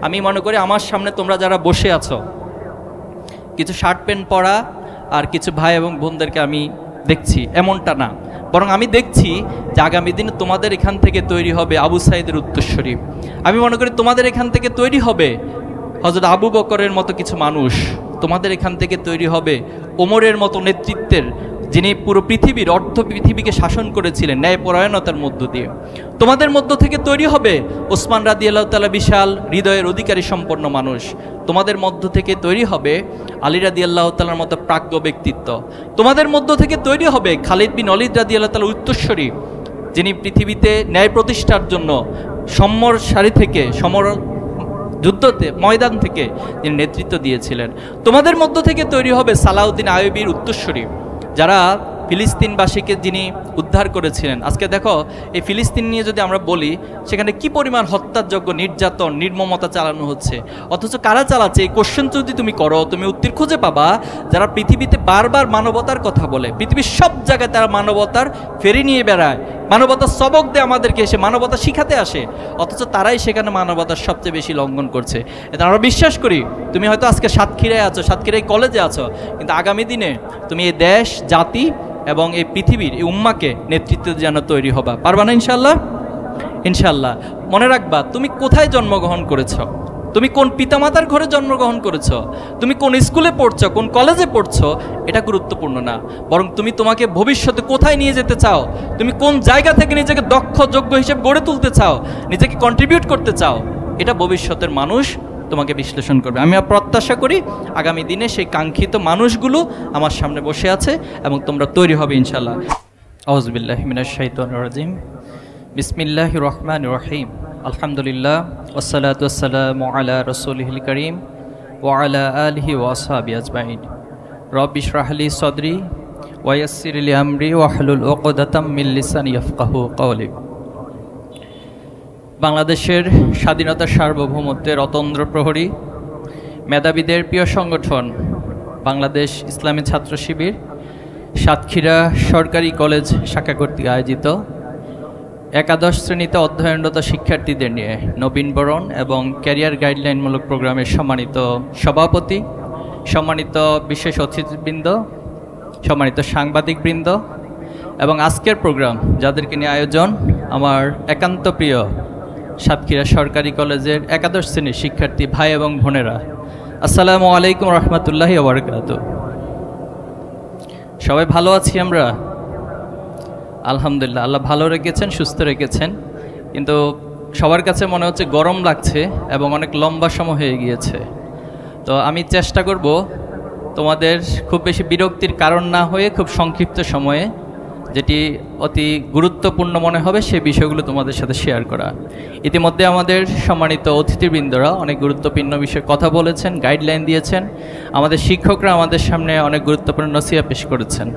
আমি মনে করি আমার সামনে তোমরা যারা বসে আছো, কিছু শার্ট প্যান্ট পরা আর কিছু ভাই এবং বোনদেরকে আমি দেখছি, এমনটা না, বরং আমি দেখছি যে আগামী দিনে তোমাদের এখান থেকে তৈরি হবে আবু সাঈদের উত্তরসূরি। আমি মনে করি তোমাদের এখান থেকে তৈরি হবে হযরত আবু বকরের মতো কিছু মানুষ, তোমাদের এখান থেকে তৈরি হবে ওমরের মতো নেতৃত্বের, যিনি পুরো পৃথিবীর পৃথিবীকে শাসন করেছিলেন ন্যায়পরায়ণতার মধ্য দিয়ে। তোমাদের মধ্য থেকে তৈরি হবে ওসমান রাদিয়াল্লাহু তাআলা বিশাল হৃদয়ের অধিকারী সম্পন্ন মানুষ। তোমাদের মধ্য থেকে তৈরি হবে আলী রাদিয়াল্লাহু তাআলার মতো প্রাজ্ঞ ব্যক্তিত্ব। তোমাদের মধ্য থেকে তৈরি হবে খালিদ বিন ওয়ালিদ রাদিয়াল্লাহু তাআলা উত্তরসূরি, যিনি পৃথিবীতে ন্যায় প্রতিষ্ঠার জন্য সমর সারি থেকে সমর যুদ্ধতে ময়দান থেকে যিনি নেতৃত্ব দিয়েছিলেন। তোমাদের মধ্য থেকে তৈরি হবে সালাউদ্দিন আইয়ুবীর উত্তরসূরি, যারা ফিলিস্তিনবাসীকে যিনি উদ্ধার করেছিলেন। আজকে দেখো এই ফিলিস্তিন নিয়ে যদি আমরা বলি, সেখানে কি পরিমাণ হত্যাযোগ্য নির্যাতন নির্মমতা চালানো হচ্ছে, অথচ কারা চালাচ্ছে এই কোশ্চেন যদি তুমি করো, তুমি উত্তর খুঁজে পাবা যারা পৃথিবীতে বারবার মানবতার কথা বলে, পৃথিবীর সব জায়গায় তারা মানবতার ফেরি নিয়ে বেড়ায়, মানবতার সবক দেয় আমাদেরকে, এসে মানবতা শিখাতে আসে, অথচ তারাই সেখানে মানবতার সবচেয়ে বেশি লঙ্ঘন করছে। এটা আমরা বিশ্বাস করি তুমি হয়তো আজকে সাতক্ষীরায় আছো, সাতক্ষীরায় কলেজে আছো, কিন্তু আগামী দিনে তুমি এই দেশ জাতি এবং এই পৃথিবীর এই উম্মাকে নেতৃত্ব যেন তৈরি হবা, পারবা না ইনশাল্লাহ? ইনশাল্লাহ। মনে রাখবা তুমি কোথায় জন্মগ্রহণ করেছ, তুমি কোন পিতামাতার ঘরে জন্মগ্রহণ করেছ, তুমি কোন স্কুলে পড়ছো, কোন কলেজে পড়ছো, এটা গুরুত্বপূর্ণ না, বরং তুমি তোমাকে ভবিষ্যতে কোথায় নিয়ে যেতে চাও, তুমি কোন জায়গা থেকে নিজেকে দক্ষ যোগ্য হিসেবে গড়ে তুলতে চাও, নিজেকে কন্ট্রিবিউট করতে চাও, এটা ভবিষ্যতের মানুষ তোমাকে বিশ্লেষণ করবে। আমি প্রত্যাশা করি আগামী দিনে সেই কাঙ্ক্ষিত মানুষগুলো আমার সামনে বসে আছে এবং তোমরা তৈরি হবে ইনশাআল্লাহ। আউযুবিল্লাহি মিনাশ শাইতানির রাজিম। বিসমিল্লাহির রহমানির রহিম। আলহামদুলিল্লাহ ওয়াসসালাতু ওয়াসসালামু আলা রাসূলিল কারীম ওয়া আলা আলিহি ওয়া আসহাবিহি আজমাইন। রব্বি ইশরাহ লি সাদরি ওয়া ইয়াসসির লি আমরি ওয়াহলুল উকদাতাম মিন লিসানি ইয়াফকাহু কওলি। বাংলাদেশের স্বাধীনতার সার্বভৌমত্বের অতন্দ্র প্রহরী, মেধাবীদের প্রিয় সংগঠন বাংলাদেশ ইসলামী ছাত্র শিবির সাতক্ষীরা সরকারি কলেজ শাখা কর্তৃক আয়োজিত একাদশ শ্রেণীতে অধ্যয়নরত শিক্ষার্থীদের নিয়ে নবীনবরণ এবং ক্যারিয়ার গাইডলাইনমূলক প্রোগ্রামের সম্মানিত সভাপতি, সম্মানিত বিশেষ অতিথিবৃন্দ, সম্মানিত সাংবাদিকবৃন্দ এবং আজকের প্রোগ্রাম যাদেরকে নিয়ে আয়োজন, আমার একান্ত প্রিয় সাতক্ষীরা সরকারি কলেজের একাদশ শ্রেণীর শিক্ষার্থী ভাই এবং বোনেরা, আসসালামু আলাইকুম রহমতুল্লাহি ওয়া বারাকাতুহু। সবাই ভালো আছি আমরা? আলহামদুলিল্লাহ, আল্লাহ ভালো রেখেছেন, সুস্থ রেখেছেন, কিন্তু সবার কাছে মনে হচ্ছে গরম লাগছে এবং অনেক লম্বা সময় হয়ে গিয়েছে। তো আমি চেষ্টা করব তোমাদের খুব বেশি বিরক্তির কারণ না হয়ে খুব সংক্ষিপ্ত সময়ে যেটি অতি গুরুত্বপূর্ণ মনে হবে সেই বিষয়গুলো তোমাদের সাথে শেয়ার করা। ইতিমধ্যে আমাদের সম্মানিত অতিথিবৃন্দরা অনেক গুরুত্বপূর্ণ বিষয়ে কথা বলেছেন, গাইডলাইন দিয়েছেন, আমাদের শিক্ষকরা আমাদের সামনে অনেক গুরুত্বপূর্ণ নসিহত পেশ করেছেন।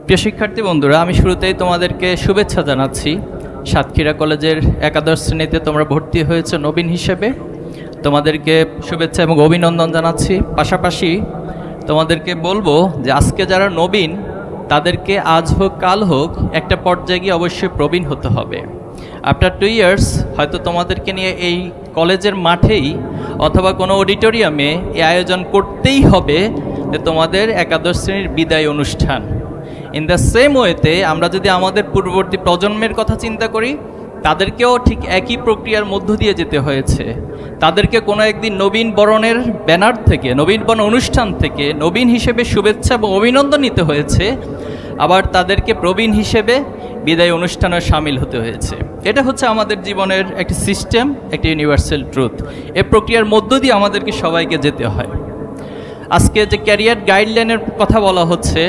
প্রিয় শিক্ষার্থী বন্ধুরা, আমি শুরুতেই তোমাদেরকে শুভেচ্ছা জানাচ্ছি। সাতক্ষীরা কলেজের একাদশ শ্রেণীতে তোমরা ভর্তি হয়েছে নবীন হিসেবে, তোমাদেরকে শুভেচ্ছা এবং অভিনন্দন জানাচ্ছি। পাশাপাশি তোমাদেরকে বলবো যে আজকে যারা নবীন তাদেরকে আজ হোক কাল হোক একটা পর্যায়ে গিয়ে অবশ্যই প্রবীণ হতে হবে। আফটার 2 ইয়ার্স হয়তো তোমাদেরকে নিয়ে এই কলেজের মাঠেই অথবা কোনো অডিটোরিয়ামে এই আয়োজন করতেই হবে যে তোমাদের একাদশ শ্রেণীর বিদায় অনুষ্ঠান। ইন দ্য সেম ওয়েতে আমরা যদি আমাদের পূর্ববর্তী প্রজন্মের কথা চিন্তা করি, তাদেরকেও ঠিক একই প্রক্রিয়ার মধ্য দিয়ে যেতে হয়েছে। তাদেরকে কোনো একদিন নবীন বরণের ব্যানার থেকে, নবীন বরণ অনুষ্ঠান থেকে নবীন হিসেবে শুভেচ্ছা এবং অভিনন্দন নিতে হয়েছে, আবার তাদেরকে প্রবীণ হিসেবে বিদায় অনুষ্ঠানে সামিল হতে হয়েছে। এটা হচ্ছে আমাদের জীবনের একটি সিস্টেম, একটি ইউনিভার্সাল ট্রুথ। এই প্রক্রিয়ার মধ্য দিয়ে আমাদেরকে সবাইকে যেতে হয়। আজকে যে ক্যারিয়ার গাইডলাইনের কথা বলা হচ্ছে,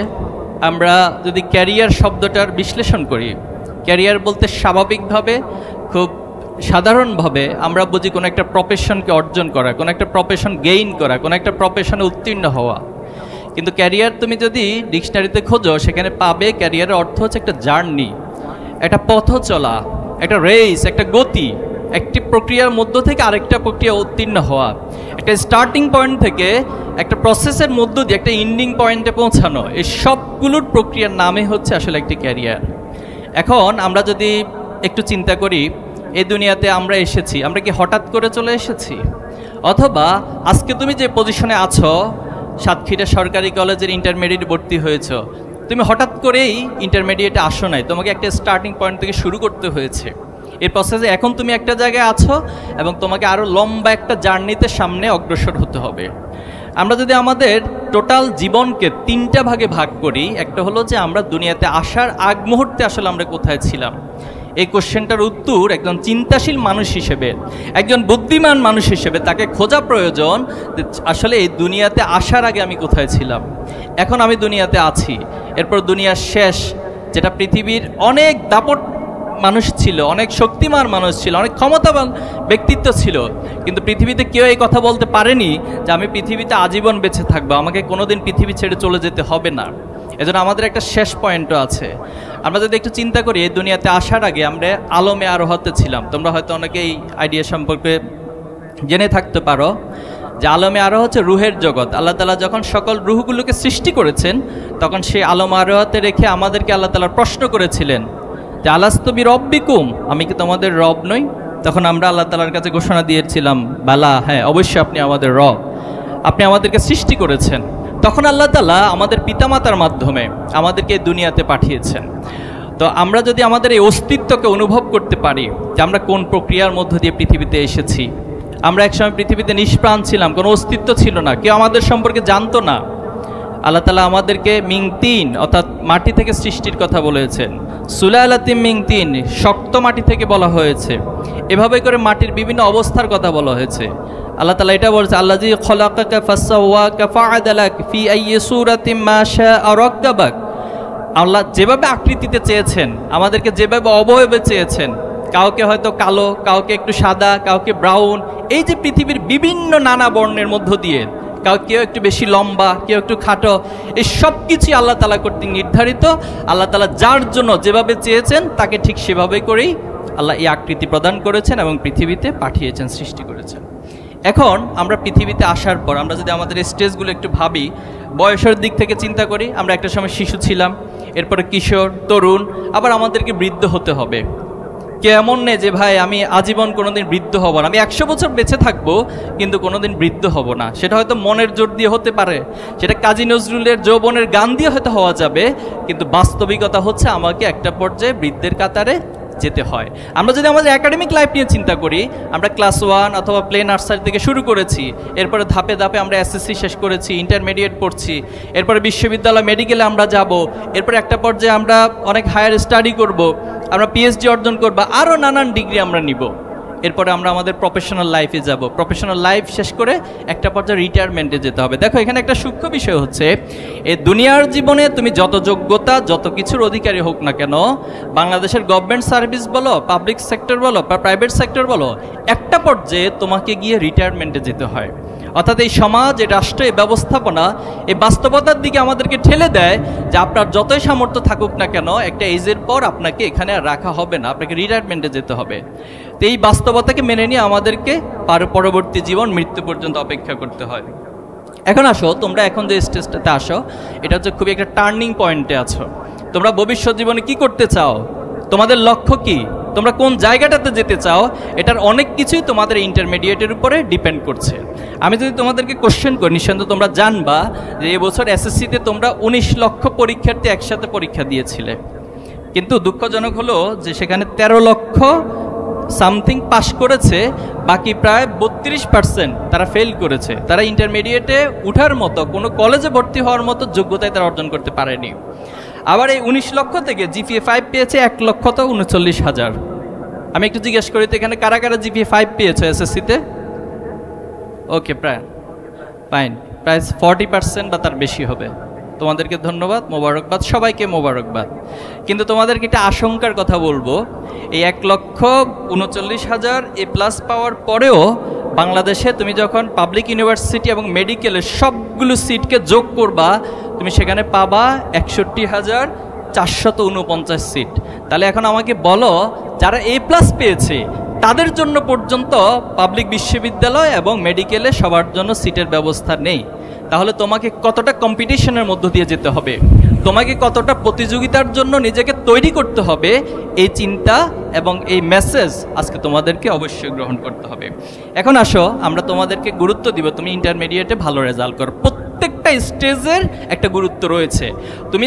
আমরা যদি ক্যারিয়ার শব্দটার বিশ্লেষণ করি, ক্যারিয়ার বলতে স্বাভাবিকভাবে খুব সাধারণভাবে আমরা বুঝি কোনো একটা প্রফেশনকে অর্জন করা, কোনো একটা প্রফেশন গেইন করা, কোনো একটা প্রফেশনে উত্তীর্ণ হওয়া। কিন্তু ক্যারিয়ার তুমি যদি ডিকশনারিতে খোঁজো সেখানে পাবে ক্যারিয়ারের অর্থ হচ্ছে একটা জার্নি, একটা পথ চলা, একটা রেস, একটা গতি, একটি প্রক্রিয়ার মধ্য থেকে আরেকটা প্রক্রিয়া উত্তীর্ণ হওয়া, একটা স্টার্টিং পয়েন্ট থেকে একটা প্রসেসের মধ্য দিয়ে একটা এন্ডিং পয়েন্টে পৌঁছানো। এই সবগুলোর প্রক্রিয়ার নামে হচ্ছে আসলে একটি ক্যারিয়ার। এখন আমরা যদি একটু চিন্তা করি, এই দুনিয়াতে আমরা এসেছি, আমরা কি হঠাৎ করে চলে এসেছি? অথবা আজকে তুমি যে পজিশনে আছো, সাতক্ষীরা সরকারি কলেজের ইন্টারমিডিয়েট ভর্তি হয়েছো, তুমি হঠাৎ করেই ইন্টারমিডিয়েটে আসো নাই, তোমাকে একটা স্টার্টিং পয়েন্ট থেকে শুরু করতে হয়েছে। এর প্রসেসে এখন তুমি একটা জায়গায় আছো এবং তোমাকে আরও লম্বা একটা জার্নিতে সামনে অগ্রসর হতে হবে। আমরা যদি আমাদের টোটাল জীবনকে 3টা ভাগে ভাগ করি, একটা হলো যে আমরা দুনিয়াতে আসার আগ মুহূর্তে আসলে আমরা কোথায় ছিলাম। এই কোশ্চেনটার উত্তর একজন চিন্তাশীল মানুষ হিসেবে, একজন বুদ্ধিমান মানুষ হিসেবে তাকে খোঁজা প্রয়োজন যে আসলে এই দুনিয়াতে আসার আগে আমি কোথায় ছিলাম, এখন আমি দুনিয়াতে আছি, এরপর দুনিয়ার শেষ, যেটা পৃথিবীর অনেক দাপট মানুষ ছিল, অনেক শক্তিমান মানুষ ছিল, অনেক ক্ষমতাবান ব্যক্তিত্ব ছিল, কিন্তু পৃথিবীতে কেউ এই কথা বলতে পারেনি যে আমি পৃথিবীতে আজীবন বেঁচে থাকবো, আমাকে কোনোদিন পৃথিবী ছেড়ে চলে যেতে হবে না। এজন্য আমাদের একটা শেষ পয়েন্টও আছে। আমরা যদি একটু চিন্তা করি, এই দুনিয়াতে আসার আগে আমরা আলমে আরোহতে ছিলাম। তোমরা হয়তো অনেকে এই আইডিয়া সম্পর্কে জেনে থাকতে পারো যে আলমে আরোহ হচ্ছে রুহের জগৎ। আল্লাহ তাআলা যখন সকল রুহগুলোকে সৃষ্টি করেছেন, তখন সেই আলম আরোহতে রেখে আমাদেরকে আল্লাহ তাআলা প্রশ্ন করেছিলেন যে আলাস্তু বিরব্বিকুম, আমি কি তোমাদের রব নই? তখন আমরা আল্লাহ তাআলার কাছে ঘোষণা দিয়েছিলাম, বালা, হ্যাঁ অবশ্যই আপনি আমাদের রব, আপনি আমাদেরকে সৃষ্টি করেছেন। তখন আল্লাহ তাআলা আমাদের পিতামাতার মাধ্যমে আমাদেরকে দুনিয়াতে পাঠিয়েছেন। তো আমরা যদি আমাদের এই অস্তিত্বকে অনুভব করতে পারি যে আমরা কোন প্রক্রিয়ার মধ্য দিয়ে পৃথিবীতে এসেছি। আমরা একসময় পৃথিবীতে নিষ্প্রাণ ছিলাম, কোনো অস্তিত্ব ছিল না, কেউ আমাদের সম্পর্কে জানতো না। আল্লাহ তাআলা আমাদেরকে মিং তিন অর্থাৎ মাটি থেকে সৃষ্টির কথা বলেছেন। সুলালাতিম মিং তিন, শক্ত মাটি থেকে বলা হয়েছে। এভাবে করে মাটির বিভিন্ন অবস্থার কথা বলা হয়েছে। আল্লাহ তাআলা এটা বলছে, আল্লাযী খলাকাকা ফাসাওয়াকা ফাআদালাক ফি আইয়ি সূরাতিম মা শাআ রাক্কাবাক। আল্লাহ যেভাবে আকৃতিতে চেয়েছেন, আমাদেরকে যেভাবে অবয়বে চেয়েছেন, কাউকে হয়তো কালো, কাউকে একটু সাদা, কাউকে ব্রাউন, এই যে পৃথিবীর বিভিন্ন নানা বর্ণের মধ্য দিয়ে, কেউ একটু বেশি লম্বা, কেউ একটু খাটো, এই সব কিছুই আল্লাহ তাআলা কর্তৃক নির্ধারিত। আল্লাহ তাআলা যার জন্য যেভাবে চেয়েছেন তাকে ঠিক সেভাবে করেই আল্লাহ এই আকৃতি প্রদান করেছেন এবং পৃথিবীতে পাঠিয়েছেন, সৃষ্টি করেছেন। এখন আমরা পৃথিবীতে আসার পর আমরা যদি আমাদের স্টেজগুলো একটু ভাবি, বয়সের দিক থেকে চিন্তা করি, আমরা একটা সময় শিশু ছিলাম, এরপরে কিশোর, তরুণ, আবার আমাদেরকে বৃদ্ধ হতে হবে। কে এমন নেই যে ভাই আমি আজীবন কোনোদিন বৃদ্ধ হব না, আমি 100 বছর বেঁচে থাকবো কিন্তু কোনোদিন বৃদ্ধ হব না। সেটা হয়তো মনের জোর দিয়ে হতে পারে, সেটা কাজী নজরুলের যৌবনের গান দিয়ে হয়তো হওয়া যাবে, কিন্তু বাস্তবিকতা হচ্ছে আমাকে একটা পর্যায়ে বৃদ্ধের কাতারে যেতে হয়। আমরা যদি আমাদের একাডেমিক লাইফ নিয়ে চিন্তা করি, আমরা ক্লাস 1 অথবা প্লে নার্সারি থেকে শুরু করেছি, এরপরে ধাপে ধাপে আমরা এসএসসি শেষ করেছি, ইন্টারমিডিয়েট পড়ছি, এরপরে বিশ্ববিদ্যালয়, মেডিকেলে আমরা যাব, এরপরে একটা পর্যায়ে আমরা অনেক হায়ার স্টাডি করব, আমরা পিএইচডি অর্জন করব, আরও নানান ডিগ্রি আমরা নিব। এরপরে আমরা আমাদের প্রফেশনাল লাইফে যাব, প্রফেশনাল লাইফ শেষ করে একটা পর্যায়ে রিটায়ারমেন্টে যেতে হবে। দেখো এখানে একটা সূক্ষ্ম বিষয় হচ্ছে, এই দুনিয়ার জীবনে তুমি যত যোগ্যতা, যত কিছুর অধিকারী হোক না কেন, বাংলাদেশের গভর্নমেন্ট সার্ভিস বলো, পাবলিক সেক্টর বলো বা প্রাইভেট সেক্টর বলো, একটা পর্যায়ে তোমাকে গিয়ে রিটায়ারমেন্টে যেতে হয়। অর্থাৎ এই সমাজ, এই রাষ্ট্র, এই ব্যবস্থাপনা এই বাস্তবতার দিকে আমাদেরকে ঠেলে দেয় যে আপনার যতই সামর্থ্য থাকুক না কেন, একটা এজের পর আপনাকে এখানে আর রাখা হবে না, আপনাকে রিটায়ারমেন্টে যেতে হবে। তো এই বাস্তবতাকে মেনে নিয়ে আমাদেরকে পরবর্তী জীবন, মৃত্যু পর্যন্ত অপেক্ষা করতে হয়। এখন আসো, তোমরা এখন যে স্টেজটাতে আসো, এটা হচ্ছে খুবই একটা টার্নিং পয়েন্টে আছো। তোমরা ভবিষ্যৎ জীবনে কি করতে চাও, তোমাদের লক্ষ্য কি, তোমরা কোন জায়গাটাতে যেতে চাও, এটার অনেক কিছুই তোমাদের ইন্টারমিডিয়েটের উপরে ডিপেন্ড করছে। আমি যদি তোমাদেরকে কোশ্চেন করি, নিঃসন্দেহে তোমরা জানবা যে এবছর এসএসসিতে তোমরা 19 লক্ষ পরীক্ষার্থী একসাথে পরীক্ষা দিয়েছিলে, কিন্তু দুঃখজনক হলো যে সেখানে 13 লক্ষ সামথিং পাস করেছে, বাকি প্রায় 32% তারা ফেল করেছে। তারা ইন্টারমিডিয়েটে উঠার মতো, কোনো কলেজে ভর্তি হওয়ার মতো যোগ্যতায় তারা অর্জন করতে পারেনি। আবার এই 19 লক্ষ থেকে জিপিএ 5 পেয়েছে 1,39,000। আমি একটু জিজ্ঞেস করি তো, এখানে কারা কারা জিপিএ 5 পেয়েছে এসএসসিতে? ওকে, প্রায় 40% বা তার বেশি হবে। তোমাদেরকে ধন্যবাদ, মোবারকবাদ, সবাইকে মোবারকবাদ। কিন্তু তোমাদেরকে একটা আশঙ্কার কথা বলবো, এই 1,39,000 A+ পাওয়ার পরেও বাংলাদেশে তুমি যখন পাবলিক ইউনিভার্সিটি এবং মেডিকেলের সবগুলো সিটকে যোগ করবা, তুমি সেখানে পাবা 61,449 সিট। তাহলে এখন আমাকে বলো, যারা A+ পেয়েছে তাদের জন্য পর্যন্ত পাবলিক বিশ্ববিদ্যালয় এবং মেডিকেলে সবার জন্য সিটের ব্যবস্থা নেই। তাহলে তোমাকে কতটা কম্পিটিশনের মধ্য দিয়ে যেতে হবে, তোমাকে কতটা প্রতিযোগিতার জন্য নিজেকে তৈরি করতে হবে, এই চিন্তা এবং এই মেসেজ আজকে তোমাদেরকে অবশ্যই গ্রহণ করতে হবে। এখন আসো আমরা তোমাদেরকে গুরুত্ব দিব, তুমি ইন্টারমিডিয়েটে ভালো রেজাল্ট করো। প্রত্যেকটা স্টেজের একটা গুরুত্ব রয়েছে। তুমি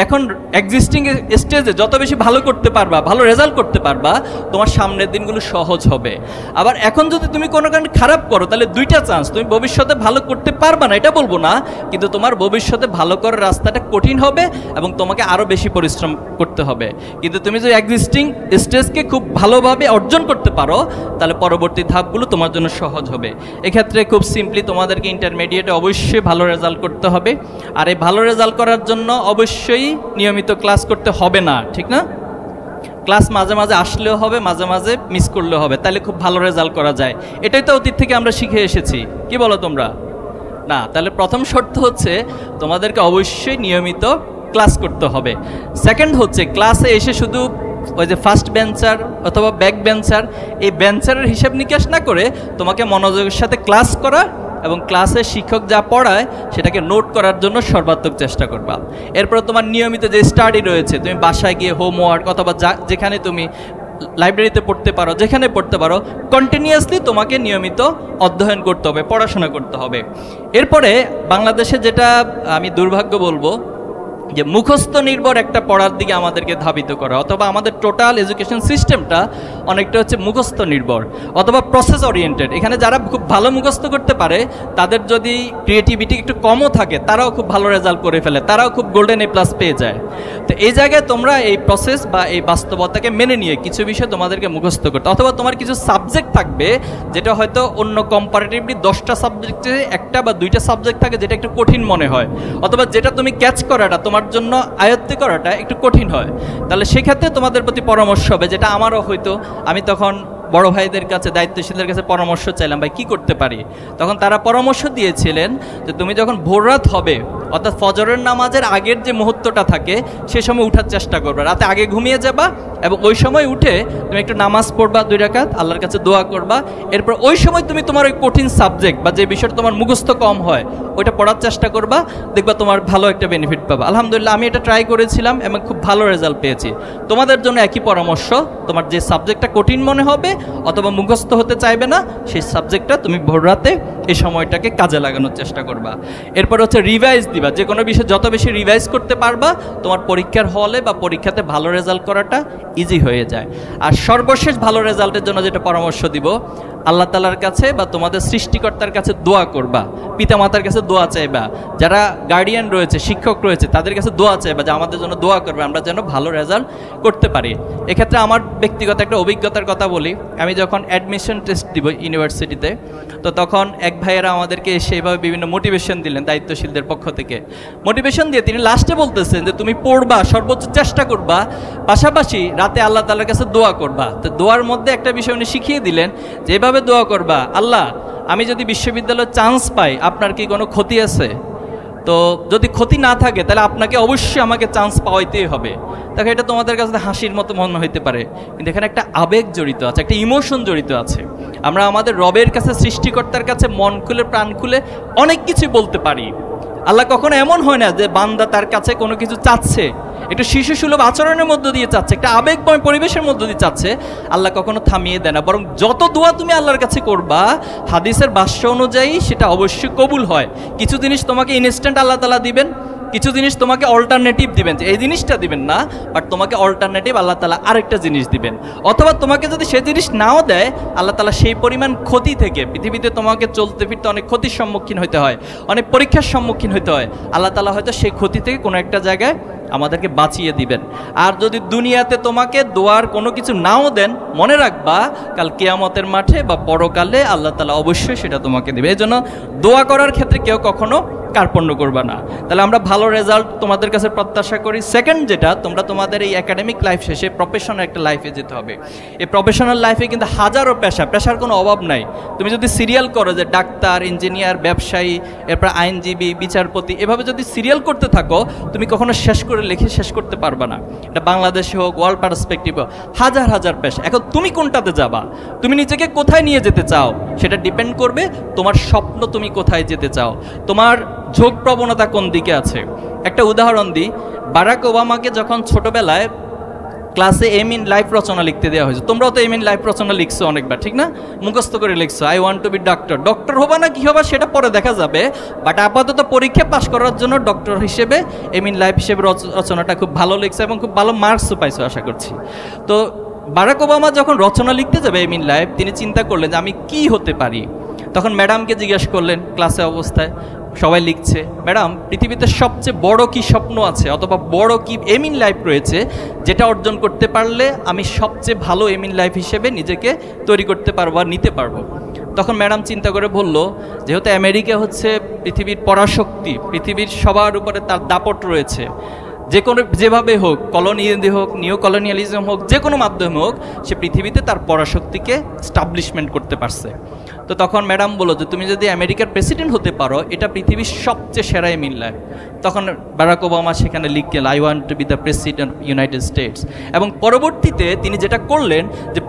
এখন এক্সিস্টিং স্টেজে যত বেশি ভালো করতে পারবা, ভালো রেজাল্ট করতে পারবা, তোমার সামনের দিনগুলো সহজ হবে। আবার এখন যদি তুমি কোনো কারণে খারাপ করো তাহলে দুইটা চান্স, তুমি ভবিষ্যতে ভালো করতে পারবা না এটা বলবো না, কিন্তু তোমার ভবিষ্যতে ভালো করার রাস্তাটা কঠিন হবে এবং তোমাকে আরও বেশি পরিশ্রম করতে হবে। কিন্তু তুমি যদি এক্সিস্টিং স্টেজকে খুব ভালোভাবে অর্জন করতে পারো তাহলে পরবর্তী ধাপগুলো তোমার জন্য সহজ হবে। এক্ষেত্রে খুব সিম্পলি তোমাদেরকে ইন্টারমিডিয়েটে অবশ্যই ভালো রেজাল্ট করতে হবে। আর এই ভালো রেজাল্ট করার জন্য অবশ্যই নিয়মিত ক্লাস করতে হবে না, ঠিক না? ক্লাস মাঝে মাঝে আসলেও হবে, মাঝে মাঝে মিস করলেও হবে, তাহলে খুব ভালো রেজাল্ট করা যায়। এটাই তো অতীত থেকে আমরা শিখে এসেছি, কি বলো তোমরা? না, তাহলে প্রথম শর্ত হচ্ছে তোমাদেরকে অবশ্যই নিয়মিত ক্লাস করতে হবে। সেকেন্ড হচ্ছে ক্লাসে এসে শুধু ওই যে ফার্স্ট বেঞ্চার অথবা ব্যাক বেঞ্চার, এই বেঞ্চারের হিসাব নিকাশ না করে তোমাকে মনোযোগের সাথে ক্লাস করা এবং ক্লাসে শিক্ষক যা পড়ায় সেটাকে নোট করার জন্য সর্বাত্মক চেষ্টা করবা। এরপর তোমার নিয়মিত যে স্টাডি রয়েছে, তুমি বাসায় গিয়ে হোমওয়ার্ক অথবা যেখানে তুমি লাইব্রেরিতে পড়তে পারো, যেখানে পড়তে পারো, কন্টিনিউয়াসলি তোমাকে নিয়মিত অধ্যয়ন করতে হবে, পড়াশোনা করতে হবে। এরপরে বাংলাদেশে যেটা আমি দুর্ভাগ্য বলবো যে মুখস্থ নির্ভর একটা পড়ার দিকে আমাদেরকে ধাবিত করা, অথবা আমাদের টোটাল এডুকেশন সিস্টেমটা অনেকটা হচ্ছে মুখস্থ নির্ভর অথবা প্রসেস ওরিয়েন্টেড। এখানে যারা খুব ভালো মুখস্থ করতে পারে তাদের যদি ক্রিয়েটিভিটি একটু কমও থাকে তারাও খুব ভালো রেজাল্ট করে ফেলে, তারাও খুব গোল্ডেন এ প্লাস পেয়ে যায়। তো এই জায়গায় তোমরা এই প্রসেস বা এই বাস্তবতাকে মেনে নিয়ে কিছু বিষয় তোমাদেরকে মুখস্থ করতে, অথবা তোমার কিছু সাবজেক্ট থাকবে যেটা হয়তো অন্য কম্পারেটিভলি 10টা সাবজেক্টে একটা বা 2টা সাবজেক্ট থাকে যেটা একটু কঠিন মনে হয়, অথবা যেটা তুমি ক্যাচ করাটা তোমার জন্য আয়ত্ত করাটা একটু কঠিন হয়। তাহলে সেক্ষেত্রে তোমাদের প্রতি পরামর্শ হবে, যেটা আমারও হয়তো, আমি তখন বড় ভাইদের কাছে, দায়িত্বশীলদের কাছে পরামর্শ চাইলাম, ভাই কি করতে পারি? তখন তারা পরামর্শ দিয়েছিলেন যে তুমি যখন ভোররাত হবে অর্থাৎ ফজরের নামাজের আগের যে মুহূর্তটা থাকে সে সময় উঠার চেষ্টা করবে, রাতে আগে ঘুমিয়ে যাবা এবং ওই সময় উঠে তুমি একটু নামাজ পড়বা 2 রাকাত, আল্লাহর কাছে দোয়া করবা। এরপর ওই সময় তুমি তোমার ওই কঠিন সাবজেক্ট বা যে বিষয়টা তোমার মুখস্থ কম হয় ওইটা পড়ার চেষ্টা করবা, দেখবা তোমার ভালো একটা বেনিফিট পাবা। আলহামদুলিল্লাহ আমি এটা ট্রাই করেছিলাম এবং খুব ভালো রেজাল্ট পেয়েছি। তোমাদের জন্য একই পরামর্শ, তোমার যে সাবজেক্টটা কঠিন মনে হবে অথবা মুখস্থ হতে চাইবে না সেই সাবজেক্টটা তুমি ভোররাতে এই সময়টাকে কাজে লাগানোর চেষ্টা করবা। এরপর হচ্ছে রিভাইজ দিবা, যে কোনো বিষয় যত বেশি রিভাইজ করতে পারবা তোমার পরীক্ষার হলে বা পরীক্ষাতে ভালো রেজাল্ট করাটা ইজি হয়ে যায়। আর সর্বশেষ ভালো রেজাল্টের জন্য যেটা পরামর্শ দিব, আল্লাহ তাআলার কাছে বা তোমাদের সৃষ্টিকর্তার কাছে দোয়া করবা, পিতামাতার কাছে দোয়া চাইবা, যারা গার্ডিয়ান রয়েছে, শিক্ষক রয়েছে তাদের কাছে দোয়া চাইবা যে আমাদের জন্য দোয়া করবে, আমরা যেন ভালো রেজাল্ট করতে পারি। এক্ষেত্রে আমার ব্যক্তিগত একটা অভিজ্ঞতার কথা বলি। আমি যখন অ্যাডমিশন টেস্ট দিব ইউনিভার্সিটিতে, তো তখন এক ভাইয়েরা আমাদেরকে সেইভাবে বিভিন্ন মোটিভেশন দিলেন দায়িত্বশীলদের পক্ষ থেকে। মোটিভেশন দিয়ে তিনি লাস্টে বলতেছেন যে তুমি পড়বা, সর্বোচ্চ চেষ্টা করবা, পাশাপাশি রাতে আল্লাহ তাআলার কাছে দোয়া করবা। তো দোয়ার মধ্যে একটা বিষয় উনি শিখিয়ে দিলেন যে এভাবে দোয়া করবা, আল্লাহ আমি যদি বিশ্ববিদ্যালয়ে চান্স পাই আপনার কি কোনো ক্ষতি আছে? তো যদি ক্ষতি না থাকে তাহলে আপনাকে অবশ্যই আমাকে চান্স পাওয়াইতেই হবে। দেখো এটা তোমাদের কাছে হাসির মতো মনে হইতে পারে, কিন্তু এখানে একটা আবেগ জড়িত আছে, একটা ইমোশন জড়িত আছে। আমরা আমাদের রবের কাছে, সৃষ্টিকর্তার কাছে মন খুলে প্রাণ খুলে অনেক কিছু বলতে পারি। আল্লাহ কখনো এমন হয় না যে বান্দা তার কাছে কোনো কিছু চাচ্ছে, একটু শিশু সুলভ আচরণের মধ্য দিয়ে চাচ্ছে, একটা আবেগময় পরিবেশের মধ্য দিয়ে চাচ্ছে, আল্লাহ কখনো থামিয়ে দেয় না। বরং যত দোয়া তুমি আল্লাহর কাছে করবা হাদিসের ভাষ্য অনুযায়ী সেটা অবশ্যই কবুল হয়। কিছু জিনিস তোমাকে ইনস্ট্যান্ট আল্লাহ তাআলা দিবেন, কিছু জিনিস তোমাকে অল্টারনেটিভ দিবেন, যে এই জিনিসটা দিবেন না, বাট তোমাকে অল্টারনেটিভ আল্লাহ তাআলা আরেকটা জিনিস দিবেন। অথবা তোমাকে যদি সেই জিনিস নাও দেয় আল্লাহ তাআলা সেই পরিমাণ ক্ষতি থেকে, পৃথিবীতে তোমাকে চলতে ফিরতে অনেক ক্ষতির সম্মুখীন হতে হয়, অনেক পরীক্ষার সম্মুখীন হতে হয়, আল্লাহ তাআলা হয়তো সেই ক্ষতি থেকে কোনো একটা জায়গায় আমাদেরকে বাঁচিয়ে দিবেন। আর যদি দুনিয়াতে তোমাকে দোয়ার কোনো কিছু নাও দেন, মনে রাখবা কাল কিয়ামতের মাঠে বা পরকালে আল্লাহ তাআলা অবশ্যই সেটা তোমাকে দেবে। এই জন্য দোয়া করার ক্ষেত্রে কেউ কখনো কার্পণ্য করবা না। তাহলে আমরা ভালো রেজাল্ট তোমাদের কাছে প্রত্যাশা করি। সেকেন্ড যেটা, তোমরা তোমাদের এই একাডেমিক লাইফ শেষে প্রফেশনাল একটা লাইফে যেতে হবে। এই প্রফেশনাল লাইফে কিন্তু হাজারো পেশার কোনো অভাব নাই। তুমি যদি সিরিয়াল করো যে ডাক্তার, ইঞ্জিনিয়ার, ব্যবসায়ী, এরপর আইনজীবী, বিচারপতি, এভাবে যদি সিরিয়াল করতে থাকো তুমি কখনো শেষ করে লিখে শেষ করতে পারবে না। এটা বাংলাদেশে হোক, ওয়ার্ল্ড পার্সপেক্টিভ হোক, হাজার হাজার পেশা। এখন তুমি কোনটাতে যাবা, তুমি নিজেকে কোথায় নিয়ে যেতে চাও সেটা ডিপেন্ড করবে তোমার স্বপ্ন, তুমি কোথায় যেতে চাও, তোমার ঝোঁক প্রবণতা কোন দিকে আছে। একটা উদাহরণ দিই, বারাক ওবামাকে যখন ছোটবেলায় ক্লাসে এম ইন লাইফ রচনা লিখতে দেওয়া হয়েছে। তোমরাও তো এম ইন লাইফ রচনা লিখছো অনেকবার, ঠিক না? মুখস্থ করে লিখছো, I want to be doctor. Doctor হবা না কি হবা সেটা পরে দেখা যাবে, বাট আপাতত পরীক্ষা পাস করার জন্য ডক্টর হিসেবে এম ইন লাইফ হিসেবে রচনাটা খুব ভালো লিখছে এবং খুব ভালো মার্কসও পাইছো আশা করছি। তো বারাক ওবামা যখন রচনা লিখতে যাবে এম ইন লাইফ, তিনি চিন্তা করলেন যে আমি কি হতে পারি। তখন ম্যাডামকে জিজ্ঞেস করলেন ক্লাসে অবস্থায়, সবাই লিখছে, ম্যাডাম পৃথিবীতে সবচেয়ে বড় কি স্বপ্ন আছে অথবা বড় কি এম ইন লাইফ রয়েছে যেটা অর্জন করতে পারলে আমি সবচেয়ে ভালো এম ইন লাইফ হিসেবে নিজেকে তৈরি করতে পারবো আর নিতে পারবো। তখন ম্যাডাম চিন্তা করে বলল, যেহেতু আমেরিকা হচ্ছে পৃথিবীর পরাশক্তি, পৃথিবীর সবার উপরে তার দাপট রয়েছে, যে কোনো যেভাবে হোক, কলোনিয়ালি হোক, নিউ কলোনিয়ালিজম হোক, যে কোনো মাধ্যমে হোক, সে পৃথিবীতে তার পরাশক্তিকে স্টাবলিশমেন্ট করতে পারছে। তো তখন ম্যাডাম বলল যে তুমি যদি আমেরিকার প্রেসিডেন্ট হতে পারো, এটা পৃথিবীর সবচেয়ে সেরা এম ইন লাইফ। তখন বারাক ওবামা সেখানে লিখলেন, I want to B the president United states. এবং পরবর্তীতে তিনি যেটা করলেন যে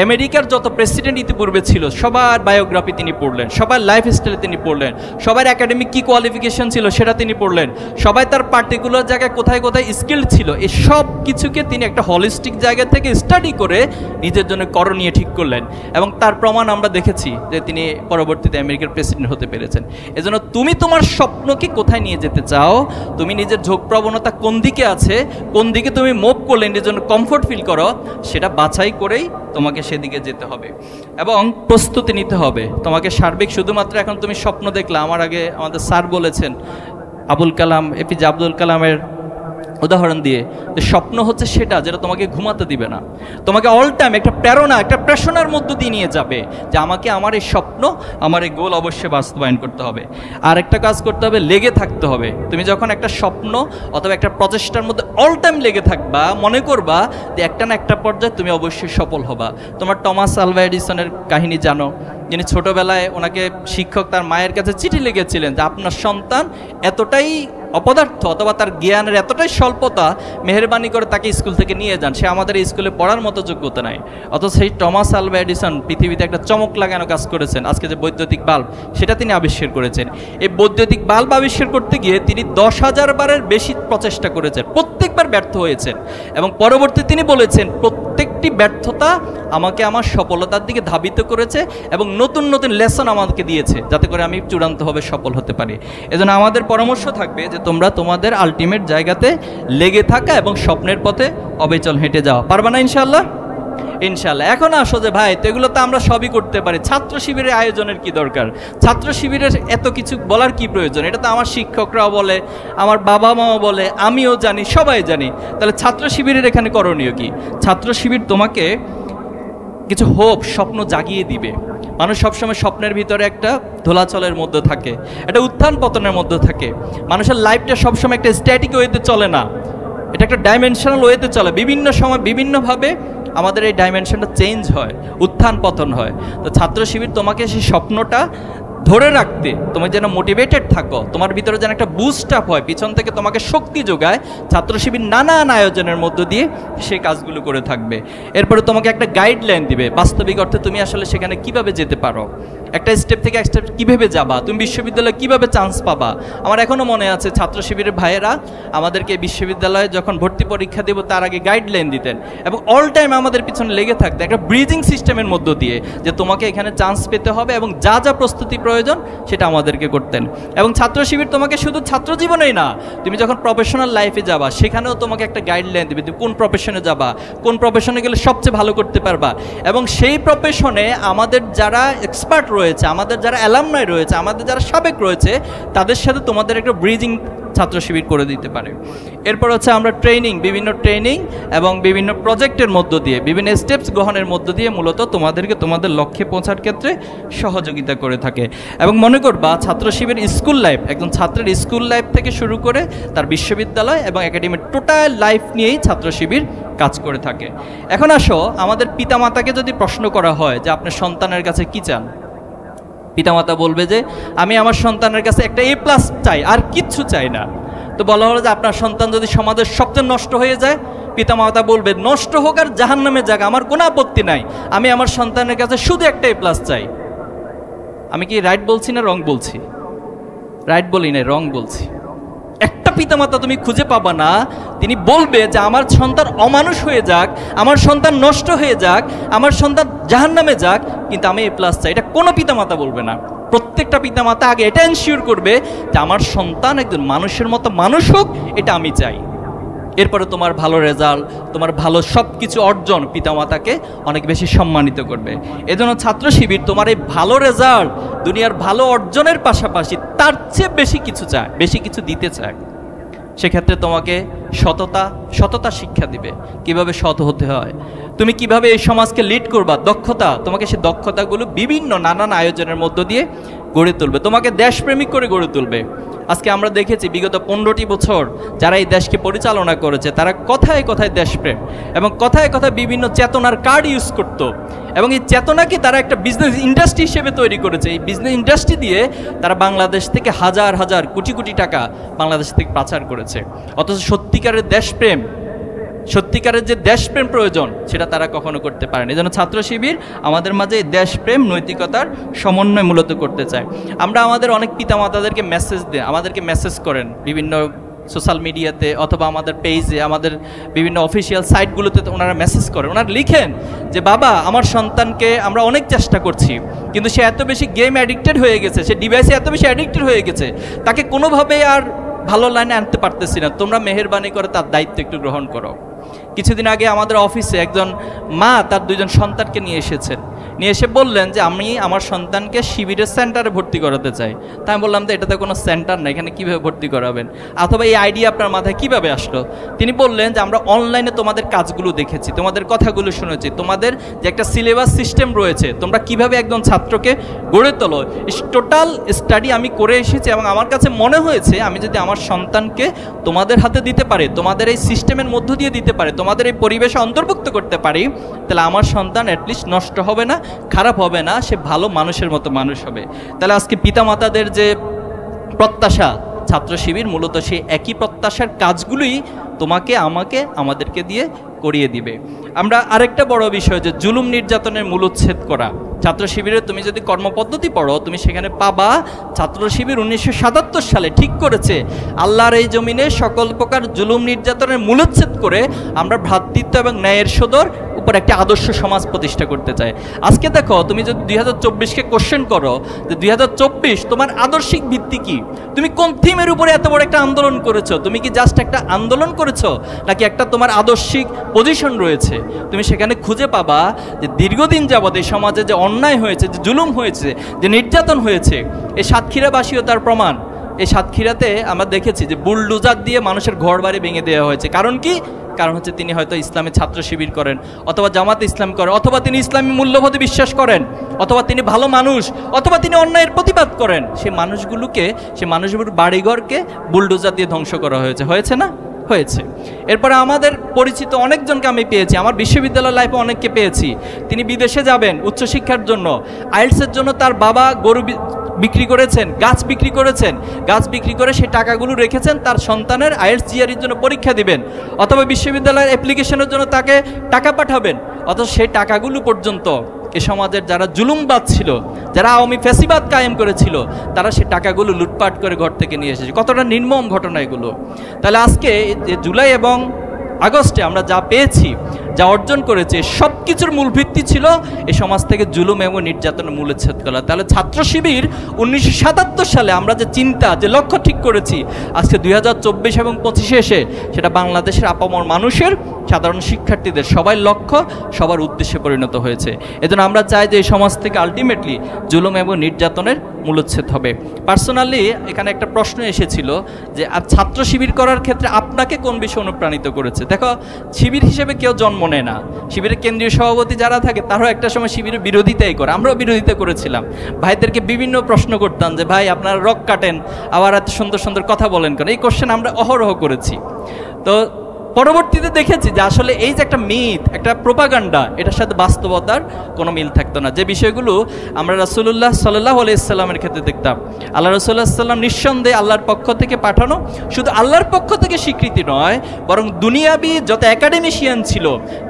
আমেরিকার যত প্রেসিডেন্ট ইতিপূর্বে ছিল সবার বায়োগ্রাফি তিনি পড়লেন, সবার লাইফ স্টাইল তিনি পড়লেন, সবার একাডেমিক কী কোয়ালিফিকেশন ছিল সেটা তিনি পড়লেন, সবাই তার পার্টিকুলার জায়গায় কোথায় কোথায় স্কিল ছিল, এই সব কিছুকে তিনি একটা হলিস্টিক জায়গা থেকে স্টাডি করে নিজের জন্য করণীয় ঠিক করলেন। এবং তার প্রমাণ আমরা দেখেছি যে তিনি পরবর্তীতে আমেরিকার প্রেসিডেন্ট হতে পেরেছেন। এজন্য তুমি তোমার স্বপ্নকে কোথায় নিয়ে যেতে চাও, তুমি নিজের ঝোঁক প্রবণতা কোন দিকে আছে, কোন দিকে তুমি মুভ করলে নিজের জন্য কমফোর্ট ফিল করো, সেটা বাছাই করেই তোমাকে সেদিকে যেতে হবে এবং প্রস্তুতি নিতে হবে। তোমাকে সার্বিক শুধুমাত্র এখন তুমি স্বপ্ন দেখলা, আমার আগে আমাদের স্যার বলেছেন আবুল কালাম, এপিজে আব্দুল কালামের উদাহরণ দিয়ে, যে স্বপ্ন হচ্ছে সেটা যেটা তোমাকে ঘুমাতে দিবে না, তোমাকে অল টাইম একটা প্রেরণা, একটা প্রেষণার মধ্য দিয়ে নিয়ে যাবে যে আমাকে আমার এই স্বপ্ন, আমার এই গোল অবশ্যই বাস্তবায়ন করতে হবে। আর একটা কাজ করতে হবে, লেগে থাকতে হবে। তুমি যখন একটা স্বপ্ন অথবা একটা প্রচেষ্টার মধ্যে অল টাইম লেগে থাকবা, মনে করবা যে একটা না একটা পর্যায়ে তুমি অবশ্যই সফল হবা। তোমার টমাস আলভা এডিসনের কাহিনী জানো, যিনি ছোটোবেলায় ওনাকে শিক্ষক তার মায়ের কাছে চিঠি লিখেছিলেন যে আপনার সন্তান এতটাই অপদার্থ অথবা তার জ্ঞানের এতটাই স্বল্পতা, মেহরবানি করে তাকে স্কুল থেকে নিয়ে যান, সে আমাদের স্কুলে পড়ার মতো যোগ্যতা নাই। অথচ সেই টমাস আলভা এডিসন পৃথিবীতে একটা চমক লাগানো কাজ করেছেন। আজকে যে বৈদ্যুতিক বাল্ব সেটা তিনি আবিষ্কার করেছেন। এই বৈদ্যুতিক বাল্ব আবিষ্কার করতে গিয়ে তিনি 10,000 বারের বেশি প্রচেষ্টা করেছেন, প্রত্যেকবার ব্যর্থ হয়েছেন এবং পরবর্তী তিনি বলেছেন প্রত্যেকটি ব্যর্থতা আমাকে আমার সফলতার দিকে ধাবিত করেছে এবং নতুন নতুন লেসন আমাদেরকে দিয়েছে যাতে করে আমি চূড়ান্তভাবে সফল হতে পারি। এজন্য আমাদের পরামর্শ থাকবে যে তোমরা তোমাদের আলটিমেট জায়গাতে লেগে থাকা এবং স্বপ্নের পথে অবিচল হেঁটে যাওয়া। পারবা না ইনশাআল্লাহ? ইনশাআল্লাহ। এখন আসো যে ভাই তো এগুলো তো আমরা সবই করতে পারি, ছাত্র শিবিরের আয়োজনের কি দরকার, ছাত্র শিবিরের এত কিছু বলার কি প্রয়োজন, এটা তো আমার শিক্ষকরাও বলে, আমার বাবা মাও বলে, আমিও জানি, সবাই জানি। তাহলে ছাত্র শিবিরের এখানে করণীয় কি? ছাত্র শিবির তোমাকে কিছু হোপ, স্বপ্ন জাগিয়ে দিবে। মানুষ সবসময় স্বপ্নের ভিতরে একটা দোলাচলের মধ্যে থাকে, একটা উত্থান পতনের মধ্যে থাকে। মানুষের লাইফটা সবসময় একটা স্ট্যাটিক ওয়েতে চলে না, এটা একটা ডাইমেনশনাল ওয়েতে চলে। বিভিন্ন সময় বিভিন্নভাবে আমাদের এই ডাইমেনশনটা চেঞ্জ হয়, উত্থান পতন হয়। তো ছাত্র শিবির তোমাকে সেই স্বপ্নটা ধরে রাখতে, তুমি যেন মোটিভেটেড থাকো, তোমার ভিতরে যেন একটা বুস্ট আপ হয়, পিছন থেকে তোমাকে শক্তি যোগায়, ছাত্র শিবির নানান আয়োজনের মধ্য দিয়ে সেই কাজগুলো করে থাকবে। এরপরে তোমাকে একটা গাইডলাইন দিবে, বাস্তবিক অর্থে তুমি আসলে সেখানে কিভাবে যেতে পারো, একটা স্টেপ থেকে এক স্টেপ কীভাবে যাবা, তুমি বিশ্ববিদ্যালয়ে কীভাবে চান্স পাবা। আমার এখনও মনে আছে ছাত্র শিবিরের ভাইয়েরা আমাদেরকে বিশ্ববিদ্যালয়ে যখন ভর্তি পরীক্ষা দেব তার আগে গাইডলাইন দিতেন এবং অল টাইম আমাদের পিছনে লেগে থাকতেন একটা ব্রিজিং সিস্টেমের মধ্য দিয়ে যে তোমাকে এখানে চান্স পেতে হবে এবং যা যা প্রস্তুতি প্রয়োজন সেটা আমাদেরকে করতেন। এবং ছাত্র শিবির তোমাকে শুধু ছাত্র জীবনেই না, তুমি যখন প্রফেশনাল লাইফে যাবা সেখানেও তোমাকে একটা গাইডলাইন দেবে, তুমি কোন প্রফেশনে যাবা, কোন প্রফেশনে গেলে সবচেয়ে ভালো করতে পারবা। এবং সেই প্রফেশনে আমাদের যারা এক্সপার্ট রয়েছে, আমাদের যারা অ্যালামনাই রয়েছে, আমাদের যারা সাবেক রয়েছে, তাদের সাথে তোমাদের একটা ব্রিজিং ছাত্র শিবির করে দিতে পারে। এরপর হচ্ছে আমরা বিভিন্ন ট্রেনিং এবং বিভিন্ন প্রজেক্টের মধ্য দিয়ে, বিভিন্ন স্টেপস গ্রহণের মধ্য দিয়ে মূলত তোমাদেরকে তোমাদের লক্ষ্যে পৌঁছার ক্ষেত্রে সহযোগিতা করে থাকে। এবং মনে করবা ছাত্র শিবির স্কুল লাইফ, একজন ছাত্রের স্কুল লাইফ থেকে শুরু করে তার বিশ্ববিদ্যালয় এবং একাডেমির টোটাল লাইফ নিয়েই ছাত্র শিবির কাজ করে থাকে। এখন আসো, আমাদের পিতামাতাকে যদি প্রশ্ন করা হয় যে আপনার সন্তানের কাছে কি চান, পিতামাতা বলবে যে আমি আমার সন্তানের কাছে একটা A+ চাই, আর কিচ্ছু চাই না। তো বলা হলো যে আপনার সন্তান যদি সমাজের সবচেয়ে নষ্ট হয়ে যায়, পিতামাতা বলবে নষ্ট হোক আর জাহান্নামে যাক, আমার কোনো আপত্তি নাই, আমি আমার সন্তানের কাছে শুধু একটা A+ চাই। আমি কি রাইট বলছি না রং বলছি? রাইট বলি না, রং বলছি। একটা পিতামাতা তুমি খুঁজে পাবা না তিনি বলবে যে আমার সন্তান অমানুষ হয়ে যাক, আমার সন্তান নষ্ট হয়ে যাক, আমার সন্তান জাহান্নামে যাক, কিন্তু আমি A+ চাই। এটা কোনো পিতামাতা বলবে না। প্রত্যেকটা পিতামাতা আগে এটা এনশিওর করবে যে আমার সন্তান একজন মানুষের মতো মানুষ হোক, এটা আমি চাই। এরপরে তোমার ভালো রেজাল্ট, তোমার ভালো সব কিছু অর্জন পিতামাতাকে অনেক বেশি সম্মানিত করবে। এজন্য ছাত্র শিবির তোমার এই ভালো রেজাল্ট, দুনিয়ার ভালো অর্জনের পাশাপাশি তার চেয়ে বেশি কিছু চায়, বেশি কিছু দিতে চায়। সেক্ষেত্রে তোমাকে সততা শিক্ষা দিবে, কিভাবে সৎ হতে হয়, তুমি কিভাবে এই সমাজকে লিড করবা, দক্ষতা, তোমাকে সেই দক্ষতাগুলো বিভিন্ন নানান আয়োজনের মধ্য দিয়ে গড়ে তুলবে, তোমাকে দেশপ্রেমিক করে গড়ে তুলবে। আজকে আমরা দেখেছি বিগত 15টি বছর যারা এই দেশকে পরিচালনা করেছে তারা কথায় কথায় দেশপ্রেম এবং কথায় কথায় বিভিন্ন চেতনার কার্ড ইউজ করত, এবং এই চেতনাকে তারা একটা বিজনেস ইন্ডাস্ট্রি হিসেবে তৈরি করেছে। এই বিজনেস ইন্ডাস্ট্রি দিয়ে তারা বাংলাদেশ থেকে হাজার হাজার কোটি কোটি টাকা বাংলাদেশ থেকে পাচার করেছে। অথচ সত্যিকারের দেশপ্রেম, সত্যিকারের যে দেশপ্রেম প্রয়োজন সেটা তারা কখনো করতে পারেনি। এই জন্য ছাত্র শিবির আমাদের মাঝে এই দেশপ্রেম নৈতিকতার সমন্বয় মূলত করতে চায়। আমরা আমাদের অনেক পিতামাতাদেরকে মেসেজ দিই, আমাদেরকে মেসেজ করেন বিভিন্ন সোশ্যাল মিডিয়াতে অথবা আমাদের পেজে, আমাদের বিভিন্ন অফিসিয়াল সাইটগুলোতে ওনারা মেসেজ করেন, ওনারা লিখেন যে বাবা আমার সন্তানকে আমরা অনেক চেষ্টা করছি, কিন্তু সে এত বেশি গেম অ্যাডিক্টেড হয়ে গেছে, সে ডিভাইসে এত বেশি অ্যাডিক্টেড হয়ে গেছে, তাকে কোনোভাবে আর ভালো লাইনে আনতে পারতেছি না, তোমরা মেহেরবানি করে তার দায়িত্ব একটু গ্রহণ করো। কিছুদিন আগে আমাদের অফিসে একজন মা তার 2জন সন্তানকে নিয়ে এসেছেন, নিয়ে এসে বললেন যে আমি আমার সন্তানকে শিবিরের সেন্টারে ভর্তি করাতে চাই। তাই আমি বললাম যে এটাতে কোনো সেন্টার নেই, এখানে কীভাবে ভর্তি করাবেন, অথবা এই আইডিয়া আপনার মাথায় কীভাবে আসলো? তিনি বললেন যে আমরা অনলাইনে তোমাদের কাজগুলো দেখেছি, তোমাদের কথাগুলো শুনেছি, তোমাদের যে একটা সিলেবাস সিস্টেম রয়েছে, তোমরা কিভাবে একজন ছাত্রকে গড়ে তোলো, টোটাল স্টাডি আমি করে এসেছি, এবং আমার কাছে মনে হয়েছে আমি যদি আমার সন্তানকে তোমাদের হাতে দিতে পারি, তোমাদের এই সিস্টেমের মধ্য দিয়ে দিতে পারি, তোমাদের এই পরিবেশে অন্তর্ভুক্ত করতে পারি, তাহলে আমার সন্তান অ্যাটলিস্ট নষ্ট হবে না, খারাপ হবে না, সে ভালো মানুষের মতো মানুষ হবে। তাহলে আজকে পিতামাতাদের যে প্রত্যাশা, ছাত্র শিবির মূলত সেই একই প্রত্যাশার কাজগুলোই তোমাকে আমাকে আমাদেরকে দিয়ে করিয়ে দিবে। আমরা আরেকটা বড় বিষয় যে জুলুম নির্যাতনের মূলোচ্ছেদ করা। ছাত্র শিবিরের তুমি যদি কর্মপদ্ধতি পড়ো তুমি সেখানে পাবা ছাত্র শিবির 1977 সালে ঠিক করেছে আল্লাহর এই জমিনে সকল প্রকার জুলুম নির্যাতনের মূলোচ্ছেদ করে আমরা ভ্রাতৃত্ব এবং ন্যায়ের সদর উপর একটা আদর্শ সমাজ প্রতিষ্ঠা করতে চাই। আজকে দেখো তুমি যদি 2024-কে কোশ্চেন করো যে 2024 তোমার আদর্শিক ভিত্তি কি, তুমি কোন থিমের উপরে এত বড় একটা আন্দোলন করেছো, তুমি কি জাস্ট একটা আন্দোলন করেছো নাকি একটা তোমার আদর্শিক পজিশন রয়েছে? তুমি সেখানে খুঁজে পাবা যে দীর্ঘদিন যাবৎ এই সমাজে যে অন্যায় হয়েছে, যে জুলুম হয়েছে, যে নির্যাতন হয়েছে, এই সাতক্ষীরাবাসীও তার প্রমাণ। এই সাতক্ষীরাতে আমরা দেখেছি যে বুলডোজার দিয়ে মানুষের ঘর বাড়ি ভেঙে দেওয়া হয়েছে। কারণ কি? কারণ হচ্ছে তিনি হয়তো ইসলামে ছাত্র শিবির করেন, অথবা জামাতে ইসলাম করেন, অথবা তিনি ইসলামী মূল্যবোধে বিশ্বাস করেন, অথবা তিনি ভালো মানুষ, অথবা তিনি অন্যায়ের প্রতিবাদ করেন। সেই মানুষগুলোর বাড়িঘরকে বুলডোজার দিয়ে ধ্বংস করা হয়েছে। হয়েছে না? হয়েছে। এরপরে আমাদের পরিচিত অনেকজনকে আমি পেয়েছি, আমার বিশ্ববিদ্যালয় লাইফে অনেককে পেয়েছি, তিনি বিদেশে যাবেন উচ্চশিক্ষার জন্য, আইএলটিএসের জন্য তার বাবা গরু বিক্রি করেছেন, গাছ বিক্রি করেছেন, গাছ বিক্রি করে সেই টাকাগুলো রেখেছেন তার সন্তানের আইএলটিএস জিআরইর জন্য পরীক্ষা দিবেন, অথবা বিশ্ববিদ্যালয়ের অ্যাপ্লিকেশনের জন্য তাকে টাকা পাঠাবেন। অথচ সেই টাকাগুলো পর্যন্ত এ সমাজের যারা জুলুমবাদ ছিল, যারা আওয়ামী ফ্যাসিবাদ কায়েম করেছিল, তারা সে টাকাগুলো লুটপাট করে ঘর থেকে নিয়ে এসেছে। কতটা নির্মম ঘটনা এগুলো। তাহলে আজকে যে জুলাই এবং আগস্টে আমরা যা পেয়েছি, যা অর্জন করেছে, সব কিছুর মূল ভিত্তি ছিল এই সমাজ থেকে জুলুম এবং নির্যাতনের মূলোচ্ছেদ করা। তাহলে ছাত্র শিবির 1977 সালে আমরা যে চিন্তা, যে লক্ষ্য ঠিক করেছি, আজকে 2024 এবং 25-এ এসে সেটা বাংলাদেশের আপামর মানুষের, সাধারণ শিক্ষার্থীদের সবাই লক্ষ্য, সবার উদ্দেশ্যে পরিণত হয়েছে। এজন্য আমরা চাই যে এই সমাজ থেকে আলটিমেটলি জুলুম এবং নির্যাতনের মূলোচ্ছেদ হবে। পার্সোনালি এখানে একটা প্রশ্ন এসেছিল যে ছাত্র শিবির করার ক্ষেত্রে আপনাকে কোন বিষয় অনুপ্রাণিত করেছে? দেখো, শিবির হিসেবে কেউ জন্ম নেয় না। শিবিরের কেন্দ্রীয় সভাপতি যারা থাকে তারাও একটা সময় শিবিরের বিরোধিতাই করে, আমরাও বিরোধিতা করেছিলাম। ভাইদেরকে বিভিন্ন প্রশ্ন করতাম যে ভাই আপনারা রক কাটেন, আবার এত সুন্দর সুন্দর কথা বলেন কেন, এই কোশ্চেন আমরা অহরহ করেছি। তো পরবর্তীতে দেখেছি যে আসলে এই যে একটা মিথ, একটা প্রোপাগান্ডা, এটার সাথে বাস্তবতার কোনো মিল থাকতো না। যে বিষয়গুলো আমরা রাসূলুল্লাহ সাল্লাল্লাহু আলাইহি সাল্লামের ক্ষেত্রে দেখতাম, আল্লাহ রাসূলুল্লাহ সাল্লাম নিঃসন্দেহে আল্লাহর পক্ষ থেকে পাঠানো, শুধু আল্লাহর পক্ষ থেকে স্বীকৃতি নয়, বরং দুনিয়াবি যত একাডেমিশিয়ান ছিল,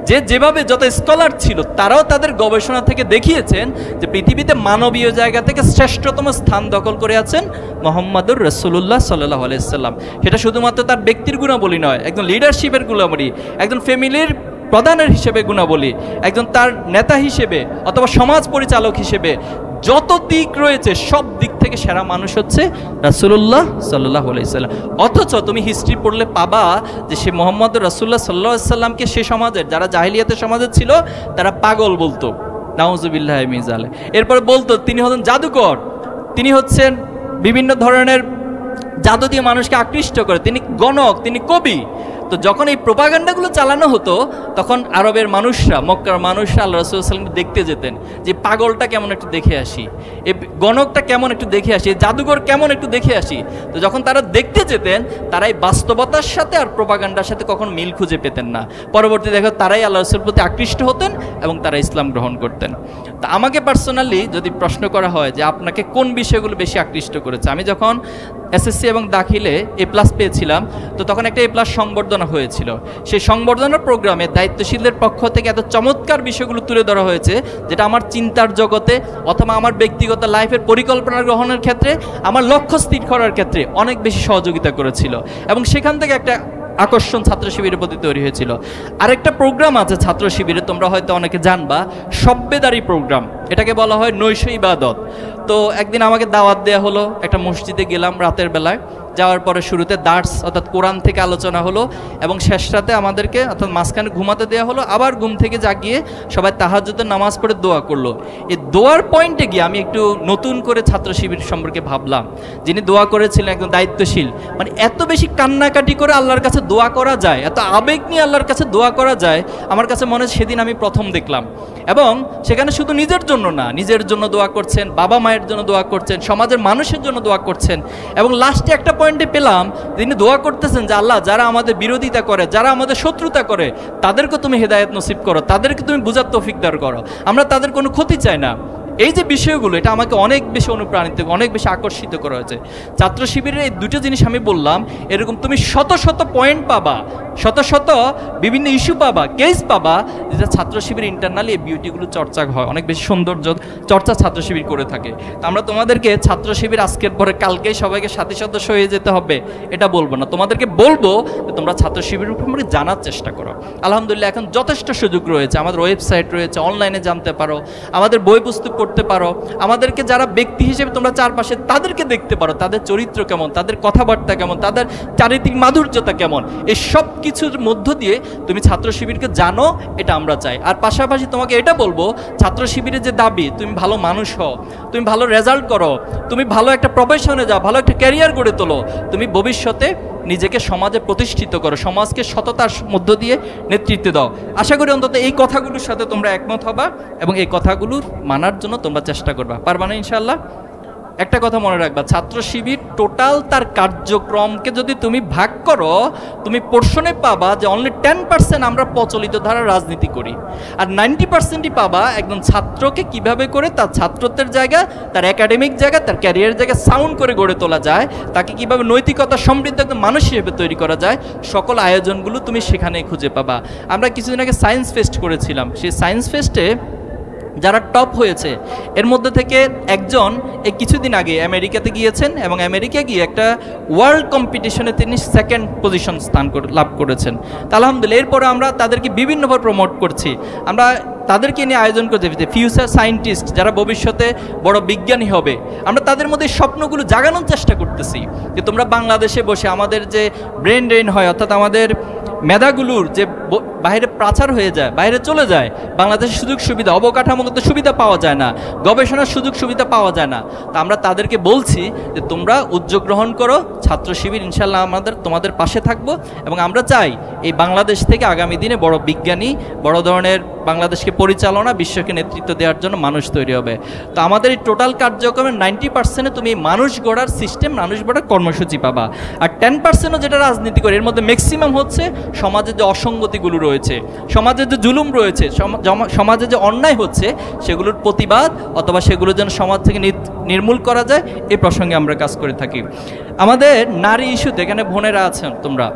যে যেভাবে যত স্কলার ছিল, তারাও তাদের গবেষণা থেকে দেখিয়েছেন যে পৃথিবীতে মানবীয় জায়গা থেকে শ্রেষ্ঠতম স্থান দখল করে আছেন মুহাম্মদুর রাসূলুল্লাহ সাল্লাল্লাহু আলাইহি সাল্লাম। সেটা শুধুমাত্র তার ব্যক্তির গুণাবলী নয়, একজন লিডারশিপের গুণাবলী, একজন ফ্যামিলির প্রধানের হিসেবে গুণাবলী, একজন তার নেতা হিসেবে অথবা সমাজ পরিচালক হিসেবে যত দিক রয়েছে সব দিক থেকে সেরা মানুষ হচ্ছে রাসূলুল্লাহ সাল্লাল্লাহু আলাইহি সাল্লাম। অথচ তুমি হিস্ট্রি পড়লে পাবা যে সে মুহাম্মদ রাসূলুল্লাহ সাল্লাল্লাহু আলাইহি সাল্লামকে সে সমাজের যারা জাহিলিয়াতের সমাজে ছিল তারা পাগল বলতো, নাউজুবিল্লাহি মিন যালিক। এরপর বলতো তিনি হলেন জাদুকর, তিনি হচ্ছেন বিভিন্ন ধরনের জাদু দিয়ে মানুষকে আকৃষ্ট করে, তিনি গণক, তিনি কবি। তো যখন এই প্রোপাগান্ডাগুলো চালানো হতো তখন আরবের মানুষরা, মক্কার মানুষরা আল্লাহ রাসূলুল্লাহ সাল্লাল্লাহু আলাইহি ওয়াসাল্লাম দেখতে যেতেন যে পাগলটা কেমন একটু দেখে আসি, এই গণকটা কেমন একটু দেখে আসি, জাদুঘর কেমন একটু দেখে আসি। তো যখন তারা দেখতে যেতেন তারা এই বাস্তবতার সাথে আর প্রোপাগান্ডার সাথে কখন মিল খুঁজে পেতেন না। পরবর্তী দেখো তারাই আল্লাহ রাসূলের প্রতি আকৃষ্ট হতেন এবং তারা ইসলাম গ্রহণ করতেন। তা আমাকে পার্সোনালি যদি প্রশ্ন করা হয় যে আপনাকে কোন বিষয়গুলো বেশি আকৃষ্ট করেছে, আমি যখন এসএসসি এবং দাখিলে A+ পেয়েছিলাম তো তখন একটা A+ সংবর্ধনা হয়েছিল। সেই সংবর্ধনার প্রোগ্রামে দায়িত্বশীলদের পক্ষ থেকে এত চমৎকার বিষয়গুলো তুলে ধরা হয়েছে যেটা আমার চিন্তার জগতে অথবা আমার ব্যক্তিগত লাইফের পরিকল্পনা গ্রহণের ক্ষেত্রে, আমার লক্ষ্য স্থির করার ক্ষেত্রে অনেক বেশি সহযোগিতা করেছিল এবং সেখান থেকে একটা আকর্ষণ ছাত্র শিবিরের প্রতি তৈরি হয়েছিল। আরেকটা প্রোগ্রাম আছে ছাত্র শিবিরে, তোমরা হয়তো অনেকে জানবা, সব্বেদারি প্রোগ্রাম, এটাকে বলা হয় নৈশ ইবাদত। তো একদিন আমাকে দাওয়াত দেওয়া হলো, একটা মসজিদে গেলাম রাতের বেলায়। যাওয়ার পরে শুরুতে দার্স অর্থাৎ কোরআন থেকে আলোচনা হলো এবং শেষ রাতে আমাদেরকে অর্থাৎ মাঝখানে ঘুমাতে দেওয়া হলো, আবার ঘুম থেকে জাগিয়ে সবাই তাহাজ্জুদের নামাজ পড়ে দোয়া করলো। এই দোয়ার পয়েন্টে গিয়ে আমি একটু নতুন করে ছাত্র শিবির সম্পর্কে ভাবলাম। যিনি দোয়া করেছিলেন একজন দায়িত্বশীল, মানে এত বেশি কান্নাকাটি করে আল্লাহর কাছে দোয়া করা যায়, এত আবেগ নিয়ে আল্লাহর কাছে দোয়া করা যায়, আমার কাছে মনে হয় সেদিন আমি প্রথম দেখলাম। এবং সেখানে শুধু নিজের জন্য না, নিজের জন্য দোয়া করছেন, বাবা মায়ের জন্য দোয়া করছেন, সমাজের মানুষের জন্য দোয়া করছেন। এবং লাস্টে একটা পয়েন্টে পেলাম তিনি দোয়া করতেছেন যে আল্লাহ, যারা আমাদের বিরোধিতা করে, যারা আমাদের শত্রুতা করে, তাদেরকে তুমি হেদায়েত নসিব করো, তাদেরকে তুমি বুঝার তৌফিক দান করো, আমরা তাদের কোনো ক্ষতি চাই না। এই যে বিষয়গুলো, এটা আমাকে অনেক বেশি অনুপ্রাণিত, অনেক বেশি আকর্ষিত করা হয়েছে। ছাত্র শিবিরের এই দুটো জিনিস আমি বললাম, এরকম তুমি শত শত পয়েন্ট পাবা, শত শত বিভিন্ন ইস্যু পাবা, কেস পাবা, যেটা ছাত্র শিবির ইন্টারনালি এই বিউটিগুলো চর্চা হয়, অনেক বেশি সৌন্দর্য চর্চা ছাত্র শিবির করে থাকে। তো আমরা তোমাদেরকে ছাত্র শিবির আজকের পরে কালকেই সবাইকে সাথী সদস্য হয়ে যেতে হবে এটা বলবো না, তোমাদেরকে বলবো যে তোমরা ছাত্র শিবির সম্পর্কে জানার চেষ্টা করো। আলহামদুলিল্লাহ এখন যথেষ্ট সুযোগ রয়েছে, আমাদের ওয়েবসাইট রয়েছে, অনলাইনে জানতে পারো, আমাদের বই পুস্তক পড়তে পারো, আমাদেরকে যারা ব্যক্তি হিসেবে তোমরা চারপাশে তাদেরকে দেখতে পারো, তাদের চরিত্র কেমন, তাদের কথাবার্তা কেমন, তাদের চারিত্রিক মাধুর্যতা কেমন, এই সব কিছুর মধ্য দিয়ে তুমি ছাত্র শিবিরকে জানো, এটা আমরা চাই। আর পাশাপাশি তোমাকে এটা বলবো, ছাত্র শিবিরের যে দাবি, তুমি ভালো মানুষ হও, তুমি ভালো রেজাল্ট করো, তুমি ভালো একটা প্রফেশনে যাও, ভালো একটা ক্যারিয়ার গড়ে তোলো, তুমি ভবিষ্যতে নিজেকে সমাজে প্রতিষ্ঠিত করো, সমাজকে সততার মধ্য দিয়ে নেতৃত্ব দাও। আশা করি অন্তত এই কথাগুলোর সাথে তোমরা একমত হবা এবং এই কথাগুলো মানার জন্য তোমরা চেষ্টা করবা, পারবা না ইনশাআল্লাহ? একটা কথা মনে রাখবা, ছাত্র শিবির টোটাল তার কার্যক্রমকে যদি তুমি ভাগ করো, তুমি পোর্শনে পাবা যে অনলি 10% আমরা প্রচলিত ধারা রাজনীতি করি, আর 90%ই পাবা একজন ছাত্রকে কিভাবে করে তার ছাত্রত্বের জায়গা, তার একাডেমিক জায়গা, তার ক্যারিয়ার জায়গা সাউন্ড করে গড়ে তোলা যায়, তাকে কিভাবে নৈতিকতা সমৃদ্ধ একজন মানুষ হিসেবে তৈরি করা যায়, সকল আয়োজনগুলো তুমি সেখানে খুঁজে পাবা। আমরা কিছুদিন আগে সায়েন্স ফেস্ট করেছিলাম, সেই সায়েন্স ফেস্টে যারা টপ হয়েছে এর মধ্যে থেকে একজন এই কিছুদিন আগে আমেরিকাতে গিয়েছেন এবং আমেরিকা গিয়ে একটা ওয়ার্ল্ড কম্পিটিশনে তিনি সেকেন্ড পজিশন স্থান লাভ করেছেন। তা আলহামদুলিল্লাহ, এরপরে আমরা তাদেরকে বিভিন্নভাবে প্রমোট করছি, আমরা তাদেরকে নিয়ে আয়োজন করতে ফিউচার সায়েন্টিস্ট যারা ভবিষ্যতে বড় বিজ্ঞানী হবে, আমরা তাদের মধ্যে স্বপ্নগুলো জাগানোর চেষ্টা করতেছি যে তোমরা বাংলাদেশে বসে আমাদের যে ব্রেন ড্রেন হয়, অর্থাৎ আমাদের মেধাগুলোর যে বাইরে পাচার হয়ে যায়, বাইরে চলে যায়, বাংলাদেশের সুযোগ সুবিধা, অবকাঠামোগত সুবিধা পাওয়া যায় না, গবেষণার সুযোগ সুবিধা পাওয়া যায় না। তা আমরা তাদেরকে বলছি যে তোমরা উদ্যোগ গ্রহণ করো, ছাত্র শিবির ইনশাল্লাহ তোমাদের পাশে থাকবো, এবং আমরা চাই এই বাংলাদেশ থেকে আগামী দিনে বড় বিজ্ঞানী, বড় ধরনের বাংলাদেশকে পরিচালনা, বিশ্বকে নেতৃত্ব দেওয়ার জন্য মানুষ তৈরি হবে। তো আমাদের এই টোটাল কার্যক্রমের 90% তুমি মানুষ গড়ার সিস্টেম, মানুষ গড়ার কর্মসূচি পাবা। আর 10% যেটা রাজনীতি করে, এর মধ্যে ম্যাক্সিমাম হচ্ছে সমাজে যে অসঙ্গতিগুলো রয়েছে, সমাজে যে জুলুম রয়েছে, সমাজে যে অন্যায় হচ্ছে, সেগুলোর প্রতিবাদ অথবা সেগুলো যেন সমাজ থেকে নির্মূল করা যায়, এই প্রসঙ্গে আমরা কাজ করে থাকি। আমাদের নারী ইস্যুতে, এখানে বোনেরা আছেন তোমরা,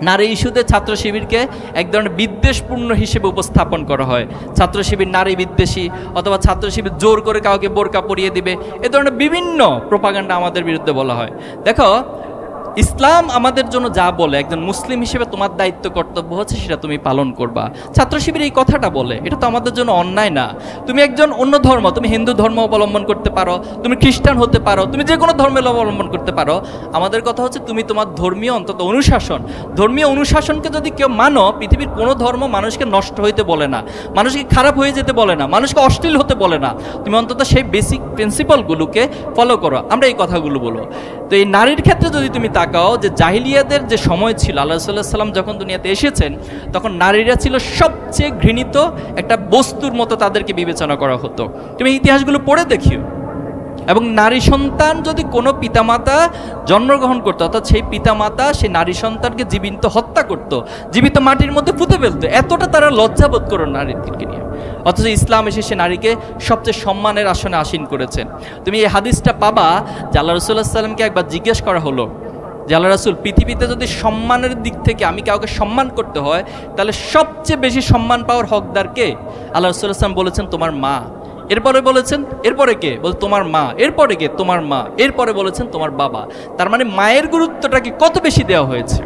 নারী ইস্যুতে ছাত্র শিবিরকে এক ধরনের বিদ্বেষপূর্ণ হিসেবে উপস্থাপন করা হয়। ছাত্র শিবির নারী বিদ্বেষী, অথবা ছাত্র শিবির জোর করে কাউকে বোরকা পরিয়ে দিবে, এ ধরনের বিভিন্ন প্রোপাগান্ডা আমাদের বিরুদ্ধে বলা হয়। দেখো, ইসলাম আমাদের জন্য যা বলে, একজন মুসলিম হিসেবে তোমার দায়িত্ব কর্তব্য হচ্ছে সেটা তুমি পালন করবা। ছাত্র শিবির এই কথাটা বলে, এটা তো আমাদের জন্য অন্যায় না। তুমি একজন অন্য ধর্ম, তুমি হিন্দু ধর্ম অবলম্বন করতে পারো, তুমি খ্রিস্টান হতে পারো, তুমি যে কোনো ধর্মের অবলম্বন করতে পারো। আমাদের কথা হচ্ছে তুমি তোমার ধর্মীয় অন্তত অনুশাসন, ধর্মীয় অনুশাসনকে যদি কেউ মানো, পৃথিবীর কোনো ধর্ম মানুষকে নষ্ট হইতে বলে না, মানুষকে খারাপ হয়ে যেতে বলে না, মানুষকে অশ্লীল হতে বলে না। তুমি অন্তত সেই বেসিক প্রিন্সিপালগুলোকে ফলো করো, আমরা এই কথাগুলো বলো। তো এই নারীর ক্ষেত্রে যদি তুমি তাকাও, যে জাহিলিয়াদের যে সময় ছিল, আল্লাহ সাল্লাল্লাহু সাল্লাম যখন দুনিয়াতে এসেছেন, তখন নারীরা ছিল সবচেয়ে ঘৃণিত একটা বস্তুর মতো, তাদেরকে বিবেচনা করা হতো। তুমি ইতিহাসগুলো পড়ে দেখিও। এবং নারী সন্তান যদি কোনো পিতামাতা জন্মগ্রহণ করতো, অর্থাৎ সেই পিতামাতা সেই নারী সন্তানকে জীবিত হত্যা করতো, জীবিত মাটির মধ্যে পুঁতে ফেলতো, এতটা তারা লজ্জাবোধ করো নারীদেরকে নিয়ে। অথচ ইসলাম এসে সে নারীকে সবচেয়ে সম্মানের আসনে আসীন করেছেন। তুমি এই হাদিসটা পাবা যে আল্লাহ রাসূলুল্লাহ সাল্লাল্লাহু আলাইহি ওয়াসাল্লামকে একবার জিজ্ঞেস করা হলো যে আল্লাহ রাসূল, পৃথিবীতে যদি সম্মানের দিক থেকে আমি কাউকে সম্মান করতে হয়, তাহলে সবচেয়ে বেশি সম্মান পাওয়ার হকদার কে? আল্লাহ রাসূলুল্লাহ সাল্লাল্লাহু আলাইহি ওয়াসাল্লাম বলেছেন তোমার মা। এরপরে বলেছেন এরপরে কে? বল তোমার মা। এরপরে কে? তোমার মা। এরপরে বলেছেন তোমার বাবা। তার মানে মায়ের গুরুত্বটাকে কত বেশি দেওয়া হয়েছে।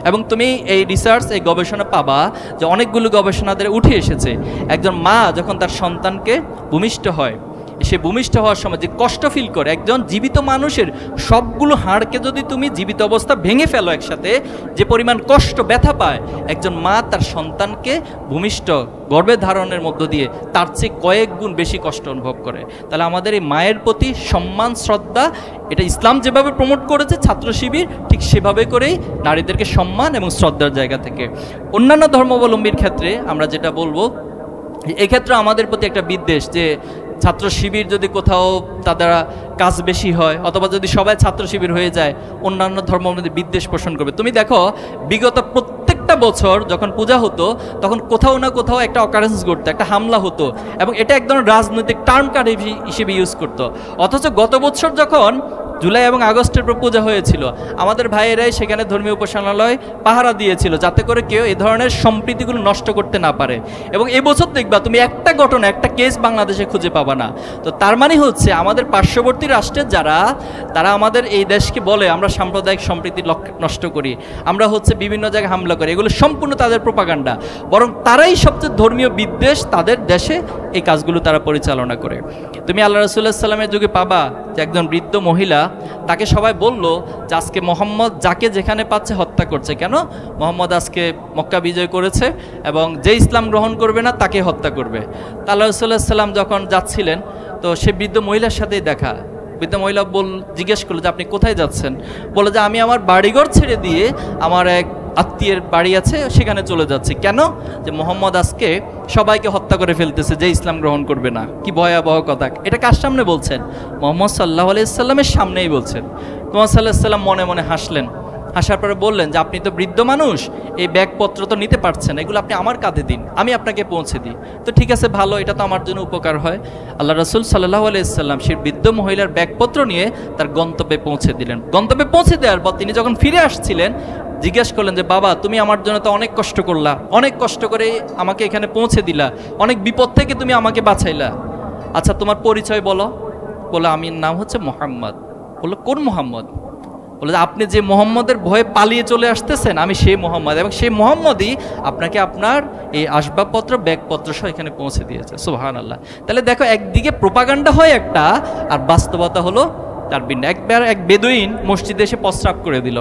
এবং তুমি এই রিসার্চ, এই গবেষণা পাবা যে অনেকগুলো গবেষণাদের উঠে এসেছে, একজন মা যখন তার সন্তানকে ভূমিষ্ঠ হয়, সে ভূমিষ্ঠ হওয়ার সময় যে কষ্ট ফিল করে, একজন জীবিত মানুষের সবগুলো হাড়কে যদি তুমি জীবিত অবস্থা ভেঙে ফেলো একসাথে, যে পরিমাণ কষ্ট ব্যথা পায় একজন মা তার সন্তানকে ভূমিষ্ঠ গর্ভে ধারণের মধ্য দিয়ে, তার চেয়ে কয়েক গুণ বেশি কষ্ট অনুভব করে। তাহলে আমাদের এই মায়ের প্রতি সম্মান, শ্রদ্ধা, এটা ইসলাম যেভাবে প্রমোট করেছে, ছাত্র শিবির ঠিক সেভাবে করেই নারীদেরকে সম্মান এবং শ্রদ্ধার জায়গা থেকে। অন্যান্য ধর্মাবলম্বীর ক্ষেত্রে আমরা যেটা বলবো, এক্ষেত্রে আমাদের প্রতি একটা বিদ্বেষ, যে ছাত্র শিবির যদি কোথাও তাদের কাজ বেশি হয়, অথবা যদি সবাই ছাত্র শিবির হয়ে যায়, অন্যান্য ধর্মের মধ্যে বিদ্বেষ পোষণ করবে। তুমি দেখো, বিগত প্রত্যেকটা বছর যখন পূজা হতো, তখন কোথাও না কোথাও একটা অকারেন্স ঘটতো, একটা হামলা হতো, এবং এটা একদম রাজনৈতিক টার্ম কার্ড হিসেবে ইউজ করতো। অথচ গত বছর যখন জুলাই এবং আগস্টের পর পূজা হয়েছিল, আমাদের ভাইয়েরাই সেখানে ধর্মীয় উপাসনালয় পাহারা দিয়েছিল, যাতে করে কেউ এই ধরনের সম্প্রীতিগুলো নষ্ট করতে না পারে। এবং এবছর দেখবা তুমি একটা ঘটনা, একটা কেস বাংলাদেশে খুঁজে পাবা না। তো তার মানে হচ্ছে আমাদের পার্শ্ববর্তী রাষ্ট্রের যারা, তারা আমাদের এই দেশকে বলে আমরা সাম্প্রদায়িক সম্প্রীতি নষ্ট করি, আমরা হচ্ছে বিভিন্ন জায়গায় হামলা করি, এগুলো সম্পূর্ণ তাদের প্রোপাগান্ডা। বরং তারাই সবচেয়ে ধর্মীয় বিদ্বেষ, তাদের দেশে এই কাজগুলো তারা পরিচালনা করে। তুমি আল্লাহ রাসূলুল্লাহ সাল্লামের যুগে পাবা যে একজন বৃদ্ধ মহিলা, তাকে সবাই বলল যে আজকে মোহাম্মদ যাকে যেখানে পাচ্ছে হত্যা করছে। কেন? মোহাম্মদ আজকে মক্কা বিজয় করেছে এবং যে ইসলাম গ্রহণ করবে না তাকে হত্যা করবে। তা আল্লাহ রাসূলুল্লাহ সাল্লাম যখন যাচ্ছিলেন, তো সে বৃদ্ধ মহিলার সাথেই দেখা। বৃদ্ধ মহিলা জিজ্ঞেস করলো যে আপনি কোথায় যাচ্ছেন? বলে যে আমি আমার বাড়িঘর ছেড়ে দিয়ে আমার এক আত্মীয়ের বাড়ি আছে, সেখানে চলে যাচ্ছি। কেন? যে মোহাম্মদ আজকে সবাইকে হত্যা করে ফেলতেছে যে ইসলাম গ্রহণ করবে না। কি ভয়াবহ কথা! এটা কার সামনে বলছেন? মোহাম্মদ সাল্লাল্লাহু আলাইহি সাল্লামের সামনেই বলছেন। মোহাম্মদ সাল্লাল্লাহু আলাইহি সাল্লাম মনে মনে হাসলেন। হাসার পরে বললেন যে আপনি তো বৃদ্ধ মানুষ, এই ব্যাগপত্র তো নিতে পারছেন, এগুলো আপনি আমার কাঁধে দিন, আমি আপনাকে পৌঁছে দিই। তো ঠিক আছে, ভালো, এটা তো আমার জন্য উপকার হয়। আল্লাহ রাসূল সাল্লাল্লাহু আলাইহি সাল্লাম সেই বৃদ্ধ মহিলার ব্যাগপত্র নিয়ে তার গন্তব্যে পৌঁছে দিলেন। গন্তব্যে পৌঁছে দেওয়ার পর তিনি যখন ফিরে আসছিলেন, জিজ্ঞেস করলেন যে বাবা, তুমি আমার জন্য তো অনেক কষ্ট করলা, অনেক কষ্ট করে আমাকে এখানে পৌঁছে দিলা, অনেক বিপদ থেকে তুমি আমাকে বাঁচাইলা, আচ্ছা তোমার পরিচয় বলো। বলে আমি নাম হচ্ছে মোহাম্মদ। বললো কোন মোহাম্মদ? বলে আপনি যে মোহাম্মদের ভয়ে পালিয়ে চলে আসতেছেন, আমি সেই মোহাম্মদ, এবং সেই মোহাম্মদই আপনাকে আপনার এই আসবাবপত্র, ব্যাগপত্র সহ এখানে পৌঁছে দিয়েছে। সুবহানাল্লাহ। তাহলে দেখো, একদিকে প্রোপাগান্ডা হয় একটা, আর বাস্তবতা হলো তার ভিন্ন। একবার এক বেদুইন মসজিদে এসে প্রস্রাব করে দিল,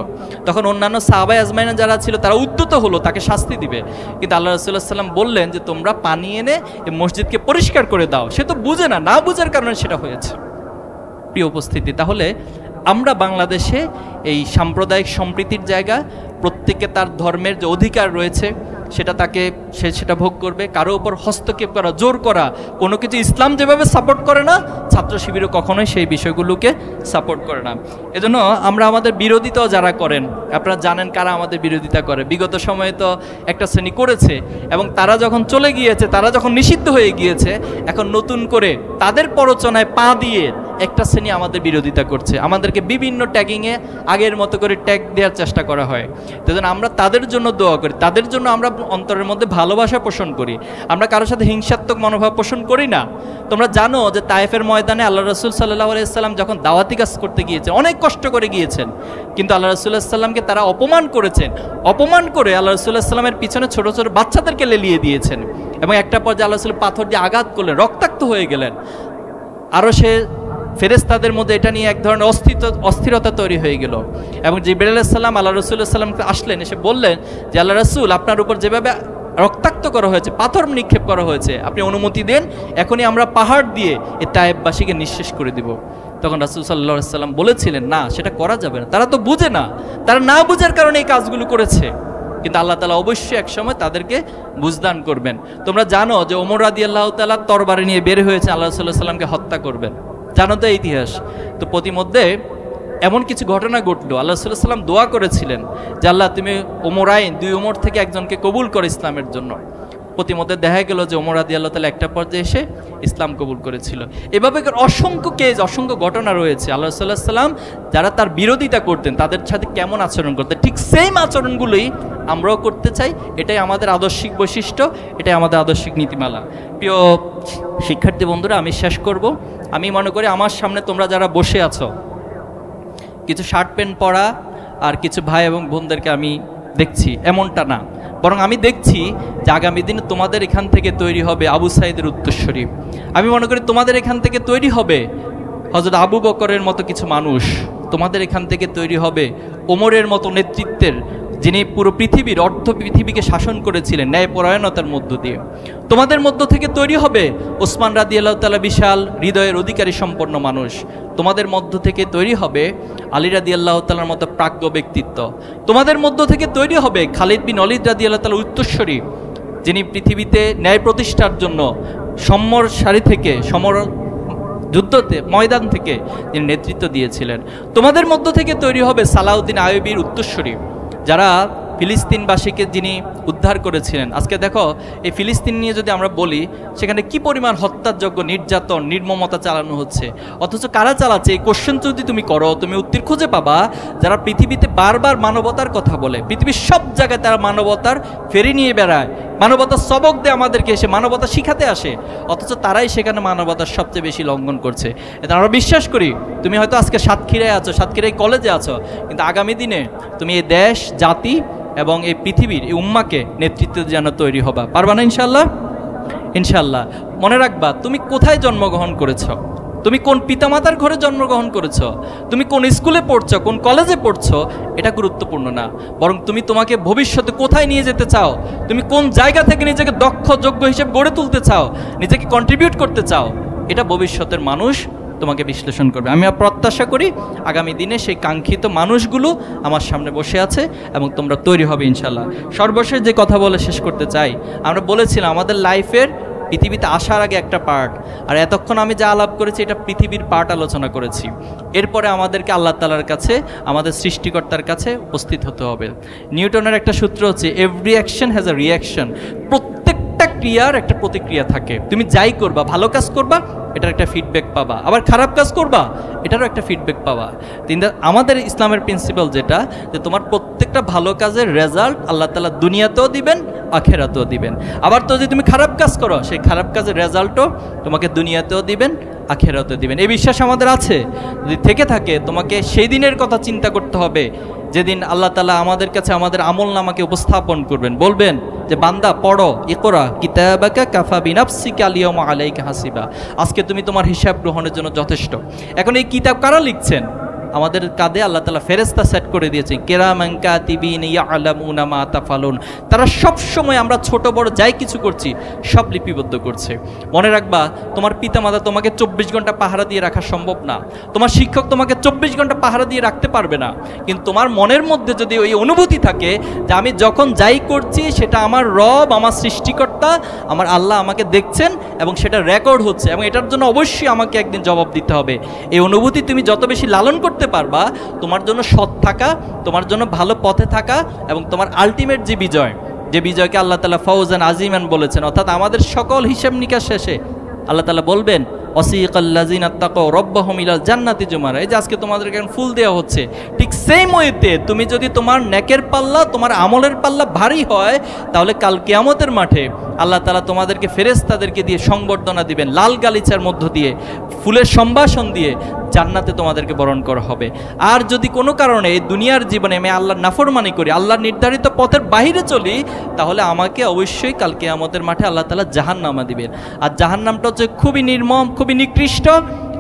তখন অন্যান্য সাহাবায়ে আজমাইন যারা ছিল তারা উদ্যত হলো তাকে শাস্তি দিবে। কিন্তু আল্লাহ রাসূলুল্লাহ সাল্লাম বললেন যে তোমরা পানি এনে এই মসজিদকে পরিষ্কার করে দাও। সে তো বুঝে না, না বুঝার কারণে সেটা হয়েছে। প্রিয় উপস্থিতি, তাহলে আমরা বাংলাদেশে এই সাম্প্রদায়িক সম্প্রীতির জায়গা, প্রত্যেকে তার ধর্মের যে অধিকার রয়েছে সেটা ভোগ করবে। কারো উপর হস্তক্ষেপ করা, জোর করা কোনো কিছু ইসলাম যেভাবে সাপোর্ট করে না, ছাত্র শিবিরও কখনোই সেই বিষয়গুলোকে সাপোর্ট করে না। এজন্য আমরা আমাদের বিরোধিতাও যারা করেন, আপনারা জানেন কারা আমাদের বিরোধিতা করে। বিগত সময়ে তো একটা শ্রেণী করেছে, এবং তারা যখন চলে গিয়েছে, তারা যখন নিষিদ্ধ হয়ে গিয়েছে, এখন নতুন করে তাদের প্ররোচনায় পা দিয়ে একটা শ্রেণী আমাদের বিরোধিতা করছে। আমাদেরকে বিভিন্ন ট্যাগিংয়ে আগের মতো করে ট্যাগ দেওয়ার চেষ্টা করা হয়। সেজন্য আমরা তাদের জন্য দোয়া করি, তাদের জন্য আমরা অন্তরের মধ্যে ভালোবাসা পোষণ করি। আমরা কারোর সাথে হিংসাত্মক মনোভাব পোষণ করি না। তোমরা জানো যে তায়েফের ময়দানে আল্লাহ রসুল সাল্লাল্লাহু আলাইহি সাল্লাম যখন দাওয়াতি কাজ করতে গিয়েছেন, অনেক কষ্ট করে গিয়েছেন, কিন্তু আল্লাহ রসুল্লাহ সাল্লামকে তারা অপমান করেছেন। অপমান করে আল্লাহ রসুল্লাহ সাল্লামের পিছনে ছোট ছোট বাচ্চাদেরকে লেলিয়ে দিয়েছেন, এবং একটা পর্যায়ে আল্লাহ রসুল পাথর দিয়ে আঘাত করলেন, রক্তাক্ত হয়ে গেলেন। আরও ফেরেশতাদের মধ্যে এটা নিয়ে এক ধরনের অস্থিরতা তৈরি হয়ে গেল, এবং জিবরাইল আলাইহিস সালাম আল্লাহ রাসূলুল্লাহ সাল্লামকে আসলেন, এসে বললেন যে আল্লাহ রাসূল, আপনার উপর যেভাবে রক্তাক্ত করা হয়েছে, পাথর নিক্ষেপ করা হয়েছে, আপনি অনুমতি দেন, এখনই আমরা পাহাড় দিয়ে এই তায়েফবাসীকে নিঃশেষ করে দিব। তখন রাসূল সাল্লাল্লাহু আলাইহি সাল্লাম বলেছিলেন, না, সেটা করা যাবে না, তারা তো বুঝে না, তারা না বুঝার কারণে এই কাজগুলো করেছে, কিন্তু আল্লাহ তাআলা অবশ্যই একসময় তাদেরকে বুঝদান করবেন। তোমরা জানো যে ওমর রাদিয়াল্লাহু তাআলা তরবারি নিয়ে বের হয়েছে আল্লাহ রাসূলুল্লাহ সাল্লাল্লাহু আলাইহি সাল্লামকে হত্যা করবেন, জানো তো ইতিহাস। তো প্রতিমধ্যে এমন কিছু ঘটনা ঘটলো, আল্লাহ রাসূলুল্লাহ সাল্লাল্লাহু আলাইহি সাল্লাম দোয়া করেছিলেন যে আল্লাহ, তুমি ওমরাইন, 2 ওমর থেকে একজনকে কবুল করো ইসলামের জন্য। প্রতিমধ্যে দেখা গেল যে ওমর রাদিয়াল্লাহু তাআলা একটা পর্যায়ে এসে ইসলাম কবুল করেছিল। এভাবে অসংখ্য কেস, অসংখ্য ঘটনা রয়েছে। আল্লাহ রাসূলুল্লাহ সাল্লাল্লাহু আলাইহি সাল্লাম যারা তার বিরোধিতা করতেন, তাদের সাথে কেমন আচরণ করতেন, ঠিক সেম আচরণগুলোই আমরাও করতে চাই। এটাই আমাদের আদর্শিক বৈশিষ্ট্য, এটাই আমাদের আদর্শিক নীতিমালা। প্রিয় শিক্ষার্থী বন্ধুরা, আমি শেষ করব। আমি মনে করি আমার সামনে তোমরা যারা বসে আছো, কিছু শার্ট প্যান্ট পরা আর কিছু ভাই এবং বোনদেরকে আমি দেখছি, এমনটা না, বরং আমি দেখছি যে আগামী দিনে তোমাদের এখান থেকে তৈরি হবে আবু সাঈদের উত্তরসূরি। আমি মনে করি তোমাদের এখান থেকে তৈরি হবে হযরত আবু বকরের মতো কিছু মানুষ, তোমাদের এখান থেকে তৈরি হবে ওমরের মতো নেতৃত্বের, যিনি পুরো পৃথিবীর পৃথিবীকে শাসন করেছিলেন ন্যায়পরায়ণতার মধ্য দিয়ে। তোমাদের মধ্য থেকে তৈরি হবে ওসমান রাদিয়াল্লাহু তাআলা, বিশাল হৃদয়ের অধিকারী সম্পন্ন মানুষ। তোমাদের মধ্য থেকে তৈরি হবে আলী রাদিয়াল্লাহু তাআলার মতো প্রাজ্ঞ ব্যক্তিত্ব। তোমাদের মধ্য থেকে তৈরি হবে খালিদ বিন ওয়ালিদ রাদিয়াল্লাহু তাআলা উত্তরসূরি, যিনি পৃথিবীতে ন্যায় প্রতিষ্ঠার জন্য সমর সারি থেকে, সমর যুদ্ধতে ময়দান থেকে যিনি নেতৃত্ব দিয়েছিলেন। তোমাদের মধ্য থেকে তৈরি হবে সালাউদ্দিন আইয়ুবীর উত্তরসূরি, যারা ফিলিস্তিনবাসীকে যিনি উদ্ধার করেছিলেন। আজকে দেখো, এই ফিলিস্তিন নিয়ে যদি আমরা বলি, সেখানে কি পরিমাণ হত্যাযোগ্য, নির্যাতন, নির্মমতা চালানো হচ্ছে, অথচ কারা চালাচ্ছে এই কোশ্চেন যদি তুমি করো, তুমি উত্তর খুঁজে পাবা যারা পৃথিবীতে বারবার মানবতার কথা বলে, পৃথিবীর সব জায়গায় তারা মানবতার ফেরি নিয়ে বেড়ায়, মানবতার সবক দেয় আমাদেরকে, এসে মানবতা শিখাতে আসে, অথচ তারাই সেখানে মানবতার সবচেয়ে বেশি লঙ্ঘন করছে। এটা আমরা বিশ্বাস করি, তুমি হয়তো আজকে সাতক্ষীরায় আছো, সাতক্ষীরায় কলেজে আছো, কিন্তু আগামী দিনে তুমি এই দেশ, জাতি এবং এই পৃথিবীর এই উম্মাকে নেতৃত্ব যেন তৈরি হবা, পারবা না ইনশাল্লাহ? ইনশাল্লাহ। মনে রাখবা, তুমি কোথায় জন্মগ্রহণ করেছ, তুমি কোন পিতামাতার ঘরে জন্মগ্রহণ করেছ, তুমি কোন স্কুলে পড়ছো, কোন কলেজে পড়ছো, এটা গুরুত্বপূর্ণ না, বরং তুমি তোমাকে ভবিষ্যতে কোথায় নিয়ে যেতে চাও, তুমি কোন জায়গা থেকে নিজেকে দক্ষ, যোগ্য হিসেবে গড়ে তুলতে চাও, নিজেকে কন্ট্রিবিউট করতে চাও, এটা ভবিষ্যতের মানুষ তোমাকে বিশ্লেষণ করবে। আমি প্রত্যাশা করি আগামী দিনে সেই কাঙ্ক্ষিত মানুষগুলো আমার সামনে বসে আছে এবং তোমরা তৈরি হবে ইনশাল্লাহ। সর্বশেষ যে কথা বলে শেষ করতে চাই, আমরা বলেছিলাম আমাদের লাইফের পৃথিবীতে আসার আগে একটা পার্ট, আর এতক্ষণ আমি যা আলাপ করেছি এটা পৃথিবীর পার্ট আলোচনা করেছি। এরপরে আমাদেরকে আল্লাহ তাআলার কাছে, আমাদের সৃষ্টিকর্তার কাছে উপস্থিত হতে হবে। নিউটনের একটা সূত্র হচ্ছে every action has a reaction, প্রত্যেকটা ক্রিয়ার একটা প্রতিক্রিয়া থাকে। তুমি যাই করবা, ভালো কাজ করবা, এটার একটা ফিডব্যাক পাবা, আবার খারাপ কাজ করবা, এটারও একটা ফিডব্যাক পাবা। কিন্তু আমাদের ইসলামের প্রিন্সিপাল যেটা, যে তোমার প্রত্যেকটা ভালো কাজের রেজাল্ট আল্লাহ তাআলা দুনিয়াতেও দিবেন, আখিরাতেও দিবেন। আবার তো যদি তুমি খারাপ কাজ করো, সেই খারাপ কাজের রেজাল্টও তোমাকে দুনিয়াতেও দিবেন, আখিরাতেও দিবেন। এই বিশ্বাস আমাদের আছে। যদি থেকে থাকে, তোমাকে সেই দিনের কথা চিন্তা করতে হবে যেদিন আল্লাহ তাআলা আমাদের কাছে আমাদের আমলনামাকে উপস্থাপন করবেন, বলবেন যে বান্দা পড়ো, ইকরা কিতাবাকা কাফা বিনাফসিকা আল-ইয়াওমা আলাইকা হাসিবা, আজকে তুমি তোমার হিসাব গ্রহণের জন্য যথেষ্ট। এখন এই কিতাব কারা লিখছেন? আমাদের কাঁধে আল্লাহ তাআলা ফেরেশতা সেট করে দিয়েছেন, কিরামান কাতিবিন ইয়ালামুনা মা তাফালুন। তারা সব সময় আমরা ছোট বড় যাই কিছু করছি সব লিপিবদ্ধ করছে। মনে রাখবা, তোমার পিতামাতা তোমাকে 24 ঘন্টা পাহারা দিয়ে রাখা সম্ভব না, তোমার শিক্ষক তোমাকে 24 ঘন্টা পাহারা দিয়ে রাখতে পারবে না, কিন্তু তোমার মনের মধ্যে যদি ওই অনুভূতি থাকে যে আমি যখন যাই করছি সেটা আমার রব, আমার সৃষ্টিকর্তা, আমার আল্লাহ আমাকে দেখছেন এবং সেটা রেকর্ড হচ্ছে এবং এটার জন্য অবশ্যই আমাকে একদিন জবাব দিতে হবে, এই অনুভূতি তুমি যত বেশি লালন করতে পারবা, তোমার জন্য সৎ থাকা, তোমার জন্য ভালো পথে থাকা এবং তোমার আলটিমেট যে বিজয়, যে বিজয়কে আল্লাহ তাআলা ফাউজান আজিমান বলেছেন, অর্থাৎ আমাদের সকল হিসাব নিকাশ শেষে আল্লাহ তাআলা বলবেন ওয়াসিকাল্লাযিনা তাকাউ রাব্বাহুম ইলাল জান্নাতি জুমারা। এই যে আজকে তোমাদেরকে ফুল দেওয়া হচ্ছে, ঠিক সেম ওয়েতে তুমি যদি তোমার নেকের পাল্লা, তোমার আমলের পাল্লা ভারী হয়, তাহলে কাল কিয়ামতের মাঠে আল্লাহ তাআলা তোমাদেরকে ফেরেশতাদেরকে দিয়ে সংবর্ধনা দিবেন, লাল গালিচার মধ্য দিয়ে, ফুলের সম্ভাষণ দিয়ে জান্নাতে তোমাদেরকে বরণ করা হবে। আর যদি কোনো কারণে এই দুনিয়ার জীবনে আমি আল্লাহর নাফরমানি করি, আল্লাহর নির্ধারিত পথের বাইরে চলি, তাহলে আমাকে অবশ্যই কাল কিয়ামতের মাঠে আল্লাহ তাআলা জাহান্নামে দিবেন। আর জাহান্নামটা হচ্ছে খুবই নির্মম, খুবই নিকৃষ্ট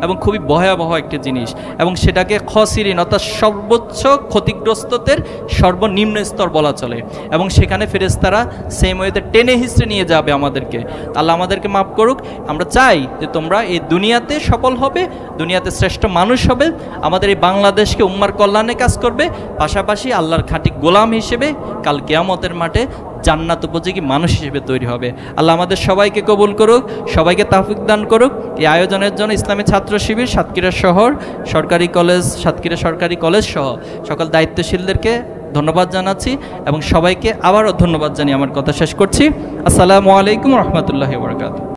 এবং খুবই ভয়াবহ একটি জিনিস, এবং সেটাকে খসিরিন অর্থাৎ সর্বোচ্চ ক্ষতিগ্রস্তদের সর্বনিম্ন স্তর বলা চলে, এবং সেখানে ফেরেশতারা সেম ওয়েতে টেনে হিস্ট্রে নিয়ে যাবে আমাদেরকে। আল্লাহ আমাদেরকে মাফ করুক। আমরা চাই যে তোমরা এই দুনিয়াতে সফল হবে, দুনিয়াতে শ্রেষ্ঠ মানুষ হবে, আমাদের এই বাংলাদেশকে উম্মার কল্যাণে কাজ করবে, পাশাপাশি আল্লাহর খাঁটি গোলাম হিসেবে কাল কিয়ামতের মাঠে জান্নাত উপযোগী মানুষ হিসেবে তৈরি হবে। আল্লাহ আমাদের সবাইকে কবুল করুক, সবাইকে তাওফিক দান করুক। এই আয়োজনের জন্য ইসলামী ছাত্র শিবির, সাতক্ষীরা শহর সরকারি কলেজ, সাতক্ষীরা সরকারি কলেজ সহ সকল দায়িত্বশীলদেরকে ধন্যবাদ জানাচ্ছি এবং সবাইকে আবারও ধন্যবাদ জানিয়ে আমার কথা শেষ করছি। আসসালামু আলাইকুম রহমতুল্লাহি ওয়া বারাকাতুহু।